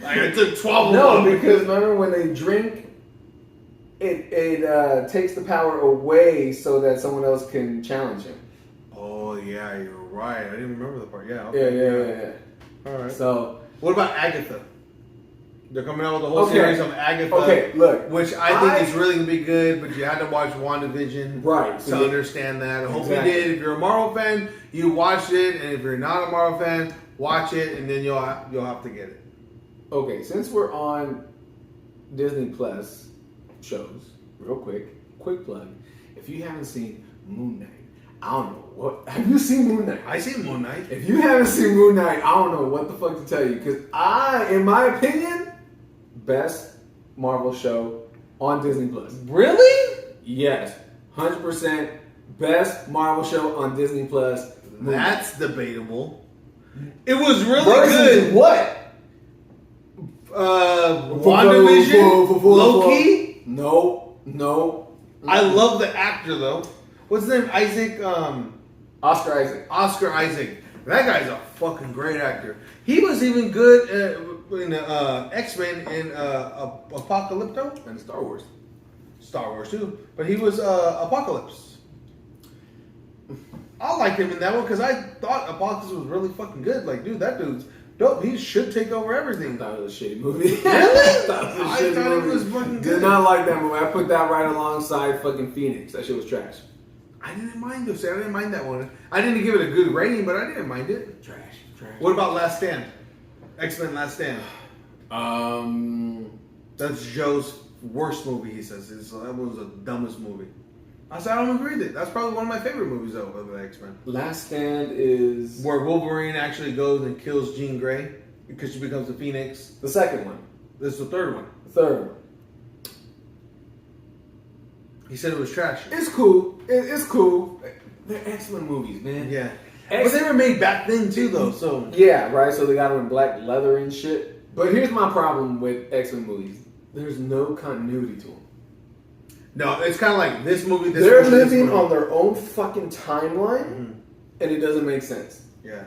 Speaker 2: Like, I took 12
Speaker 1: No,
Speaker 2: of them.
Speaker 1: because remember when they drink, it takes the power away so that someone else can challenge him.
Speaker 2: Oh, yeah, you're right. I didn't remember the part. Yeah.
Speaker 1: Yeah,
Speaker 2: Okay.
Speaker 1: yeah.
Speaker 2: All right.
Speaker 1: So,
Speaker 2: What about Agatha? They're coming out with a whole
Speaker 1: Okay.
Speaker 2: series of Agatha.
Speaker 1: okay, look.
Speaker 2: Which I think is really going to be good, but you had to watch WandaVision
Speaker 1: Right.
Speaker 2: to understand that. I hope
Speaker 1: Exactly.
Speaker 2: you did. If you're a Marvel fan, you watched it. And if you're not a Marvel fan, watch it, and then you'll have to get it.
Speaker 1: Okay, since we're on Disney Plus shows, real quick plug. If you haven't seen Moon Knight, I don't know what. Have you seen Moon Knight?
Speaker 2: I see Moon Knight.
Speaker 1: If you haven't seen Moon Knight, I don't know what the fuck to tell you. Because in my opinion, best Marvel show on Disney Plus.
Speaker 2: Really?
Speaker 1: Yes, 100% best Marvel show on Disney Plus. Moon Knight.
Speaker 2: That's debatable. It was really
Speaker 1: Versus
Speaker 2: good.
Speaker 1: what?
Speaker 2: WandaVision? Loki?
Speaker 1: No.
Speaker 2: I love the actor though. What's his name? Isaac.
Speaker 1: Oscar Isaac.
Speaker 2: Oscar Isaac. That guy's a fucking great actor. He was even good in X-Men in Apocalypto
Speaker 1: And Star Wars.
Speaker 2: Star Wars too. But he was Apocalypse. I liked him in that one because I thought Apocalypse was really fucking good. Like, dude, that dude's dope. He should take over
Speaker 1: I
Speaker 2: everything.
Speaker 1: thought it was a shitty movie.
Speaker 2: Really?
Speaker 1: I thought it was a
Speaker 2: I
Speaker 1: shitty
Speaker 2: thought it
Speaker 1: movie.
Speaker 2: was fucking good.
Speaker 1: Did not like that movie. I put that right alongside fucking Phoenix. That shit was trash.
Speaker 2: I didn't mind this. I didn't mind that one. I didn't give it a good rating, but I didn't mind it.
Speaker 1: Trash.
Speaker 2: What about Last Stand? X-Men Last Stand. That's Joe's worst movie, he says. That was the dumbest movie. I said, I don't agree with it. That's probably one of my favorite movies, though, of the X-Men.
Speaker 1: Last Stand is
Speaker 2: Where Wolverine actually goes and kills Jean Grey because she becomes a Phoenix.
Speaker 1: the second one.
Speaker 2: This is the third one.
Speaker 1: The third one.
Speaker 2: He said it was trash.
Speaker 1: It's cool. It's cool. They're X-Men movies, man.
Speaker 2: Yeah. But they were made back then, too, though, so...
Speaker 1: Yeah, right. So they got them in black leather and shit. But here's my problem with X-Men movies. There's no continuity to them.
Speaker 2: No, it's kind of like this movie, this
Speaker 1: They're
Speaker 2: movie, this
Speaker 1: living
Speaker 2: movie.
Speaker 1: on their own fucking timeline, and it doesn't make sense.
Speaker 2: Yeah.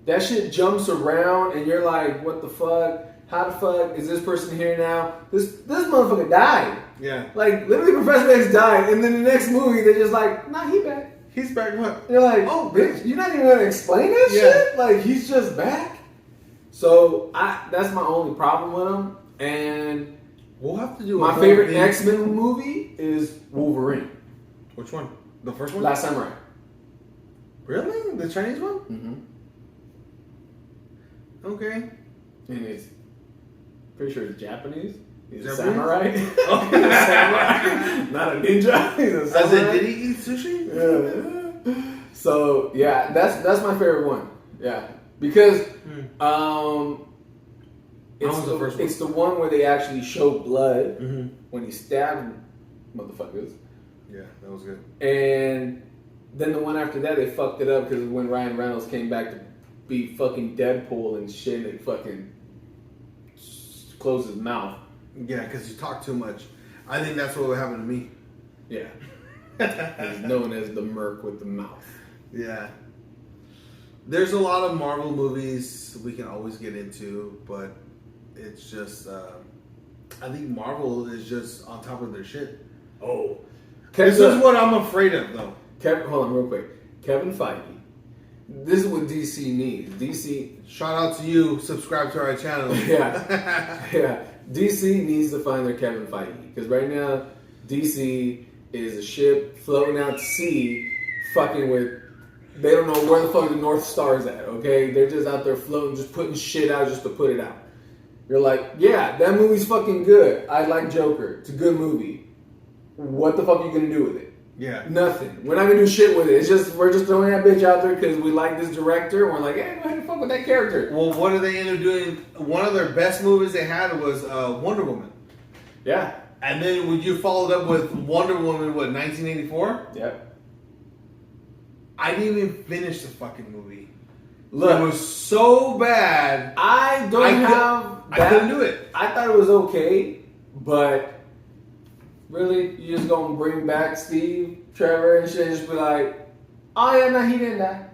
Speaker 1: That shit jumps around, and you're like, what the fuck? How the fuck is this person here now? This motherfucker died.
Speaker 2: Yeah.
Speaker 1: Like, literally Professor X died, and then the next movie, they're just like, nah, he back.
Speaker 2: He's back what?
Speaker 1: You're like,
Speaker 2: Oh,
Speaker 1: bitch, you're not even gonna explain that
Speaker 2: Yeah.
Speaker 1: shit? Like, he's just back? So, that's my only problem with him. And
Speaker 2: We'll have to do
Speaker 1: my
Speaker 2: a
Speaker 1: favorite
Speaker 2: thing.
Speaker 1: X-Men movie is Wolverine.
Speaker 2: Which one? The first one?
Speaker 1: Last Samurai.
Speaker 2: Really? The Chinese one?
Speaker 1: Mm-hmm.
Speaker 2: Okay.
Speaker 1: And it's pretty sure it's Japanese. He's a
Speaker 2: Japanese?
Speaker 1: samurai. He's a samurai. Not a ninja. He's a
Speaker 2: As
Speaker 1: samurai.
Speaker 2: in, did he eat sushi?
Speaker 1: Yeah. So yeah, that's my favorite one. Yeah, because
Speaker 2: What was the first one?
Speaker 1: it's the one where they actually show blood
Speaker 2: Mm-hmm.
Speaker 1: when he stabbed motherfuckers,
Speaker 2: Yeah, that was good.
Speaker 1: and then the one after that they fucked it up because when Ryan Reynolds came back to be fucking Deadpool and shit, they fucking closed his mouth.
Speaker 2: Yeah, because you talk too much. I think that's what would happen to me.
Speaker 1: Yeah, he's known as the Merc with the mouth.
Speaker 2: Yeah. There's a lot of Marvel movies we can always get into, but it's just, I think Marvel is just on top of their shit.
Speaker 1: Oh,
Speaker 2: This is what I'm afraid of, though.
Speaker 1: Hold on real quick. Kevin Feige. This is what DC needs. DC,
Speaker 2: Shout out to you. Subscribe to our channel.
Speaker 1: yeah. DC needs to find their Kevin Feige because right now DC is a ship floating out to sea, fucking with. They don't know where the fuck the North Star's at. Okay, they're just out there floating, just putting shit out just to put it out. You're like, yeah, that movie's fucking good. I like Joker. It's a good movie. What the fuck are you gonna do with it?
Speaker 2: Yeah.
Speaker 1: Nothing. We're not gonna do shit with it. It's just we're just throwing that bitch out there because we like this director. And we're like, hey, go ahead and fuck with that character.
Speaker 2: Well, what did they end up doing? One of their best movies they had was Wonder Woman.
Speaker 1: Yeah.
Speaker 2: And then would you followed up with Wonder Woman, what, 1984?
Speaker 1: Yep.
Speaker 2: I didn't even finish the fucking movie.
Speaker 1: Look,
Speaker 2: It was so bad.
Speaker 1: I don't have
Speaker 2: I
Speaker 1: that.
Speaker 2: couldn't do it.
Speaker 1: I thought it was okay, but really, you just gonna bring back Steve, Trevor, and shit, and just be like, oh yeah, no, he didn't die.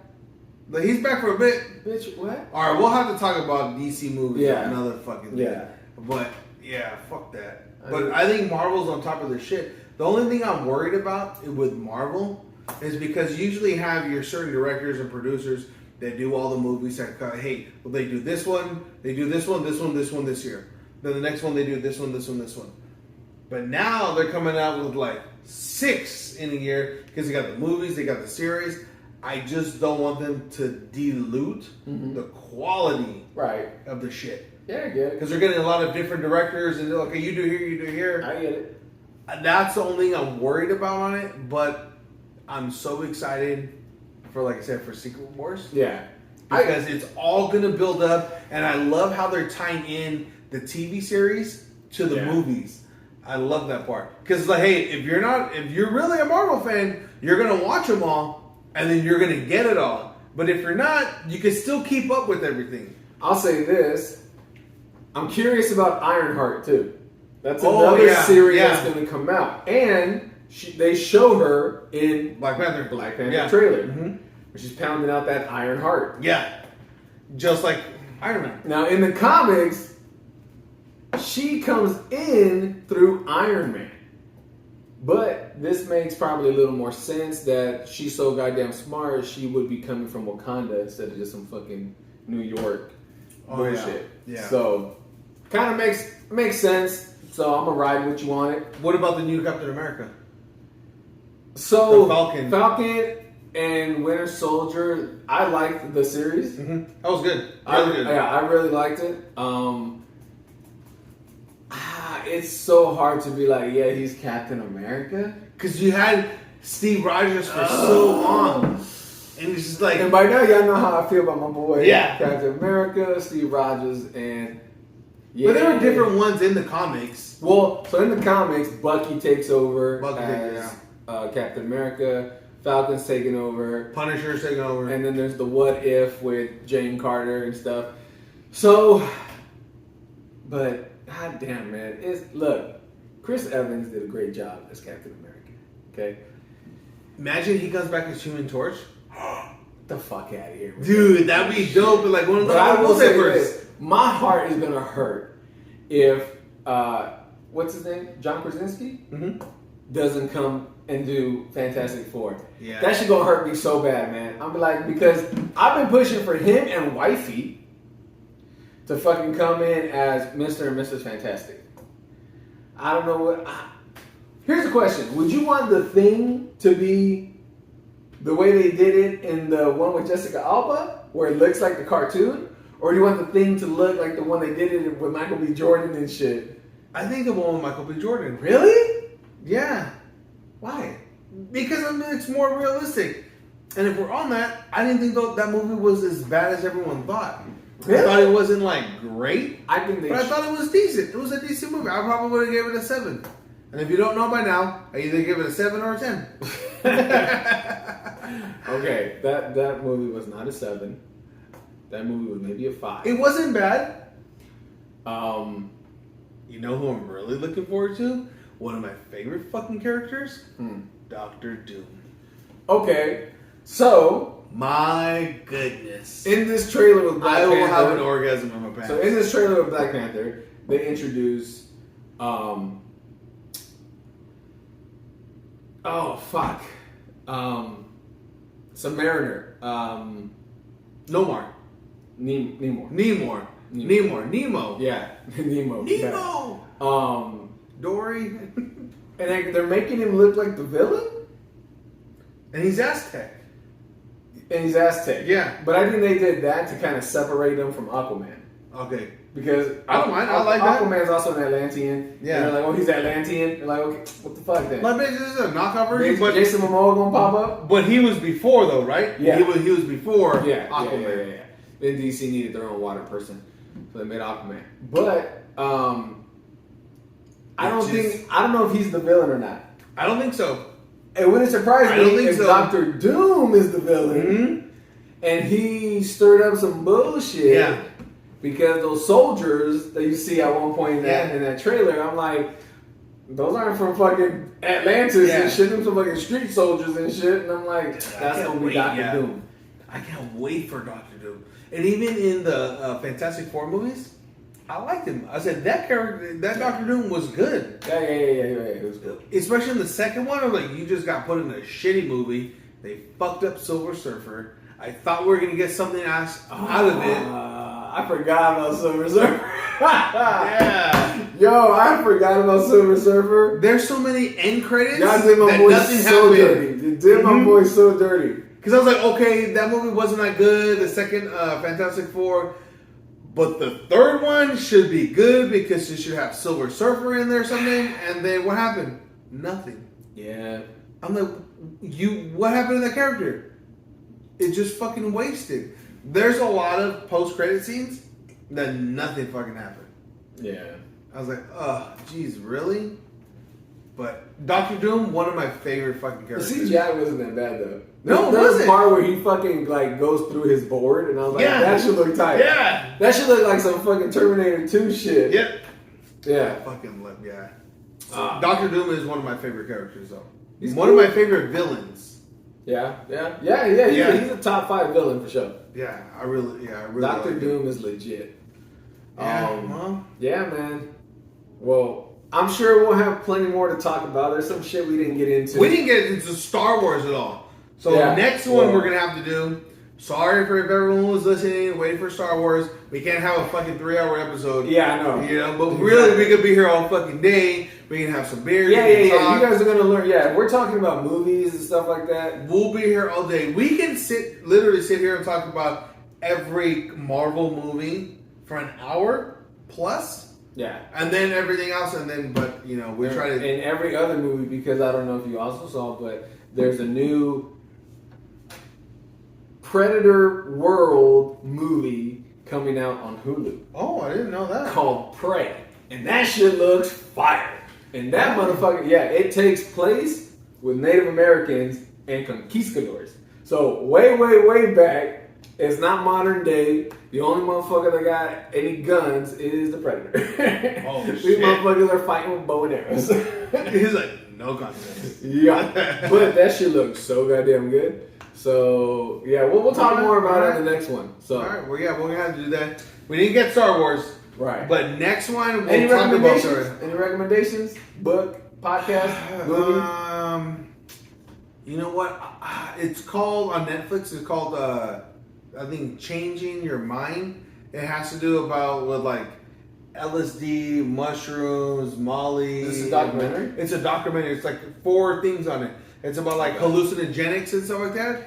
Speaker 2: But he's back for a bit.
Speaker 1: Bitch, what?
Speaker 2: All right, we'll have to talk about DC movies.
Speaker 1: Yeah.
Speaker 2: Another fucking thing.
Speaker 1: Yeah.
Speaker 2: But yeah, fuck that. But I think Marvel's on top of their shit. The only thing I'm worried about with Marvel is because you usually have your certain directors and producers that do all the movies that hey, well they do this one, they do this one, this one, this one this year. Then the next one they do this one, this one, this one. But now they're coming out with like 6 in a year because they got the movies, they got the series. I just don't want them to dilute the quality
Speaker 1: Right.
Speaker 2: of the shit.
Speaker 1: Yeah, I get it.
Speaker 2: Because they're getting a lot of different directors and they're like, okay, you do here, you do here.
Speaker 1: I get it.
Speaker 2: That's the only thing I'm worried about on it, but I'm so excited for, like I said, for Secret Wars.
Speaker 1: Yeah.
Speaker 2: Because it's all going to build up, and I love how they're tying in the TV series to the movies. I love that part. Because, like, hey, if you're really a Marvel fan, you're going to watch them all, and then you're going to get it all. But if you're not, you can still keep up with everything.
Speaker 1: I'll say this. I'm curious about Ironheart, too. That's another series that's going to come out. And they show her in
Speaker 2: Black Panther
Speaker 1: trailer. Mm-hmm. Where she's pounding out that iron heart.
Speaker 2: Yeah. Just like Iron Man.
Speaker 1: Now, in the comics, she comes in through Iron Man. But this makes probably a little more sense that she's so goddamn smart. She would be coming from Wakanda instead of just some fucking New York bullshit.
Speaker 2: Yeah.
Speaker 1: So kind of makes sense. So I'm gonna ride what you on it.
Speaker 2: What about the new Captain America?
Speaker 1: So
Speaker 2: The
Speaker 1: Falcon and Winter Soldier, I liked the series.
Speaker 2: Mm-hmm. That was good. Good.
Speaker 1: Yeah, I really liked it. It's so hard to be like, yeah, he's Captain America.
Speaker 2: Because you had Steve Rogers for so long. And it's just like...
Speaker 1: And by now, y'all know how I feel about my boy.
Speaker 2: Yeah.
Speaker 1: Captain America, Steve Rogers, and... Yeah.
Speaker 2: But there were different ones in the comics.
Speaker 1: Well, so in the comics, Bucky takes over
Speaker 2: Bucky,
Speaker 1: Captain America. Falcon's taking over.
Speaker 2: Punisher's taking over.
Speaker 1: And then there's the What If with Jane Carter and stuff. So... But... God damn, man. Look, Chris Evans did a great job as Captain America. Okay?
Speaker 2: Imagine he comes back as Human Torch.
Speaker 1: Get the fuck out of here.
Speaker 2: Dude, that'd be dope. But like one of the
Speaker 1: I will say
Speaker 2: multiverse.
Speaker 1: this. My heart is going to hurt if, what's his name? John Krasinski?
Speaker 2: Mm-hmm.
Speaker 1: Doesn't come and do Fantastic Four.
Speaker 2: Yeah.
Speaker 1: That shit gonna hurt me so bad, man. I'm like, because I've been pushing for him and Wifey to fucking come in as Mr. and Mrs. Fantastic. I don't know what... Here's the question. Would you want the Thing to be the way they did it in the one with Jessica Alba, where it looks like the cartoon? Or do you want the Thing to look like the one they did it with Michael B. Jordan and shit?
Speaker 2: I think the one with Michael B. Jordan.
Speaker 1: Really?
Speaker 2: Yeah.
Speaker 1: Why?
Speaker 2: Because I mean, it's more realistic. And if we're on that, I didn't think that movie was as bad as everyone thought.
Speaker 1: Really?
Speaker 2: I thought it wasn't like great,
Speaker 1: I think
Speaker 2: but I thought it was decent. It was a decent movie. I probably would have gave it a 7. And if you don't know by now, I either give it a 7 or a 10.
Speaker 1: Okay, that movie was not a 7. That movie was maybe a 5.
Speaker 2: It wasn't bad.
Speaker 1: You
Speaker 2: You know who I'm really looking forward to? One of my favorite fucking characters? Doctor Doom.
Speaker 1: Okay, so
Speaker 2: My goodness.
Speaker 1: in this trailer with Black
Speaker 2: I will
Speaker 1: Panther,
Speaker 2: have an orgasm in my pants.
Speaker 1: so in this trailer with Black Panther, they introduce, Submariner,
Speaker 2: Nomar.
Speaker 1: Namor.
Speaker 2: Nemo.
Speaker 1: Yeah, Nemo.
Speaker 2: Nemo!
Speaker 1: Yeah.
Speaker 2: Dory.
Speaker 1: And they're making him look like the villain,
Speaker 2: And he's Aztec.
Speaker 1: and he's Aztec.
Speaker 2: Yeah.
Speaker 1: But I think they did that to kind of separate him from Aquaman.
Speaker 2: Okay.
Speaker 1: Because
Speaker 2: I don't mind. I like that.
Speaker 1: Aquaman's also an Atlantean.
Speaker 2: Yeah.
Speaker 1: And they're like, oh, he's Atlantean. They're like, okay, what the fuck then?
Speaker 2: Like, this is a knockoff version, but
Speaker 1: Jason Momoa gonna pop up?
Speaker 2: but he was before though, right?
Speaker 1: Yeah.
Speaker 2: He was before
Speaker 1: Aquaman. Yeah. Then DC needed their own water person, so they made Aquaman. But I don't know if he's the villain or not.
Speaker 2: I don't think so.
Speaker 1: It wouldn't surprise
Speaker 2: I don't
Speaker 1: me
Speaker 2: think
Speaker 1: if
Speaker 2: so.
Speaker 1: Doctor Doom is the villain,
Speaker 2: Mm-hmm.
Speaker 1: and he stirred up some bullshit.
Speaker 2: Yeah.
Speaker 1: Because those soldiers that you see at one point in
Speaker 2: Yeah.
Speaker 1: that trailer, I'm like, those aren't from fucking Atlantis
Speaker 2: Yeah.
Speaker 1: and shit. Them some fucking street soldiers and shit. And I'm like, that's
Speaker 2: can't
Speaker 1: gonna be
Speaker 2: wait,
Speaker 1: Doctor
Speaker 2: yeah.
Speaker 1: Doom.
Speaker 2: I can't wait for Doctor Doom. And even in the Fantastic Four movies, I liked him. I said that character, that Doctor Doom was good.
Speaker 1: Yeah. It was good.
Speaker 2: Especially in the second one, I was like, you just got put in a shitty movie. They fucked up Silver Surfer. I thought we were gonna get something else out of it.
Speaker 1: I forgot about Silver Surfer.
Speaker 2: Yeah.
Speaker 1: Yo, I forgot about Silver Surfer.
Speaker 2: There's so many end credits
Speaker 1: Y'all did my
Speaker 2: that
Speaker 1: boy
Speaker 2: nothing
Speaker 1: so
Speaker 2: happened.
Speaker 1: dirty. You did my boy so dirty.
Speaker 2: Because I was like, okay, that movie wasn't that good. The second Fantastic Four. But the third one should be good because it should have Silver Surfer in there or something. And then what happened? Nothing.
Speaker 1: Yeah.
Speaker 2: I'm like, what happened to that character? It just fucking wasted. There's a lot of post-credit scenes that nothing fucking happened.
Speaker 1: Yeah.
Speaker 2: I was like, oh, geez, really? But Doctor Doom, one of my favorite fucking
Speaker 1: The
Speaker 2: characters.
Speaker 1: CGI wasn't that bad though.
Speaker 2: No, it
Speaker 1: There was a
Speaker 2: wasn't.
Speaker 1: part where he fucking like goes through his board, and I was like,
Speaker 2: Yeah.
Speaker 1: that should look tight.
Speaker 2: Yeah.
Speaker 1: That should look like some fucking Terminator 2 shit.
Speaker 2: Yep.
Speaker 1: Yeah.
Speaker 2: Fucking love, yeah.
Speaker 1: Ah.
Speaker 2: Doctor Doom is one of my favorite characters, though.
Speaker 1: He's
Speaker 2: one
Speaker 1: cool.
Speaker 2: of my favorite villains.
Speaker 1: Yeah.
Speaker 2: Yeah.
Speaker 1: He's a top 5 villain for sure.
Speaker 2: Yeah, I really
Speaker 1: Doctor
Speaker 2: like
Speaker 1: Doom
Speaker 2: him.
Speaker 1: is legit.
Speaker 2: Yeah, well,
Speaker 1: Yeah, man. Well, I'm sure we'll have plenty more to talk about. There's some shit we didn't get into.
Speaker 2: We didn't get into Star Wars at all. So
Speaker 1: Yeah.
Speaker 2: next one
Speaker 1: Well-
Speaker 2: we're gonna have to do. Sorry for if everyone was listening, waiting for Star Wars. We can't have a fucking 3-hour episode.
Speaker 1: Yeah, I know.
Speaker 2: You know, but really we could be here all fucking day. We can have some beers.
Speaker 1: Yeah.
Speaker 2: we can
Speaker 1: You
Speaker 2: talk.
Speaker 1: guys are gonna learn. Yeah, we're talking about movies and stuff like that.
Speaker 2: We'll be here all day. We can literally sit here and talk about every Marvel movie for an hour plus,
Speaker 1: Yeah.
Speaker 2: and then everything else, but you know, we try to.
Speaker 1: In every other movie, because I don't know if you also saw, but there's a new Predator World movie coming out on Hulu
Speaker 2: Oh, I didn't know that.
Speaker 1: called Prey, and that shit looks fire. And that motherfucker, yeah, it takes place with Native Americans and conquistadors. So way back. It's not modern day. The only motherfucker that got any guns is the Predator.
Speaker 2: Oh,
Speaker 1: These
Speaker 2: shit.
Speaker 1: motherfuckers are fighting with bow and arrows.
Speaker 2: He's like, no contest.
Speaker 1: Yeah, but that shit looks so goddamn good. So yeah, we'll talk more about it in the next one. So
Speaker 2: All right, well, yeah, we're gonna have to do that. We didn't get Star Wars,
Speaker 1: right.
Speaker 2: but next one
Speaker 1: Any
Speaker 2: we'll talk about
Speaker 1: recommendations? Any recommendations? Book, podcast, movie?
Speaker 2: You know what? It's called on Netflix. It's called I think Changing Your Mind. It has to do about with like LSD, mushrooms, Molly.
Speaker 1: This is a documentary?
Speaker 2: It's a documentary. It's like 4 things on it. It's about like hallucinogenics and stuff like that.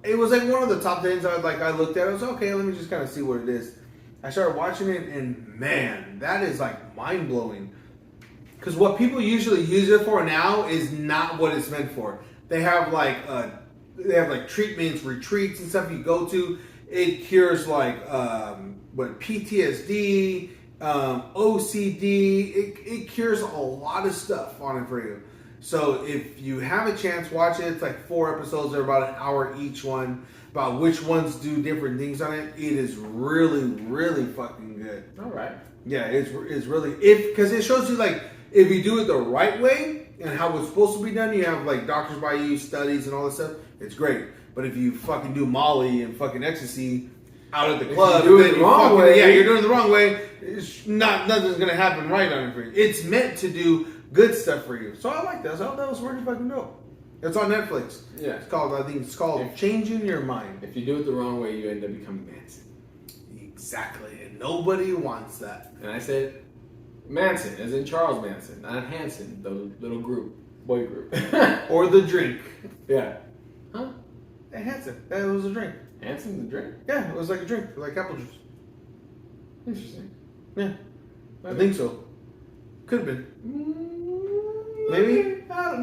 Speaker 2: It was like one of the top things I looked at. I was okay. Let me just kind of see what it is. I started watching it, and man, that is like mind blowing. Because what people usually use it for now is not what it's meant for. They have like treatments, retreats, and stuff you go to. It cures like PTSD, OCD. It cures a lot of stuff on it for you. So if you have a chance, watch it. It's like 4 episodes. They're about an hour each one. About which ones do different things on it. It is really, really fucking good.
Speaker 1: All right.
Speaker 2: Yeah, it's really because it shows you like if you do it the right way and how it's supposed to be done. You have like doctors by you, studies, and all this stuff. It's great. But if you fucking do Molly and fucking ecstasy out at the club,
Speaker 1: do it
Speaker 2: then
Speaker 1: the wrong way-
Speaker 2: yeah, you're doing it the wrong way. Nothing's gonna happen right on it for you. It's meant to do good stuff for you. So I like that. So that was really fucking dope. It's on Netflix.
Speaker 1: Yeah.
Speaker 2: I think it's called Changing Your Mind.
Speaker 1: If you do it the wrong way, you end up becoming Manson.
Speaker 2: Exactly. And nobody wants that.
Speaker 1: And I said Manson, as in Charles Manson, not Hanson, the little boy group.
Speaker 2: Or the drink.
Speaker 1: Yeah. Huh?
Speaker 2: Hey, Hanson. That was a drink.
Speaker 1: Hanson, the drink?
Speaker 2: Yeah, it was like a drink, like apple juice.
Speaker 1: Interesting.
Speaker 2: Yeah, I think so. Could have been.
Speaker 1: Mm,
Speaker 2: Maybe?
Speaker 1: I don't know.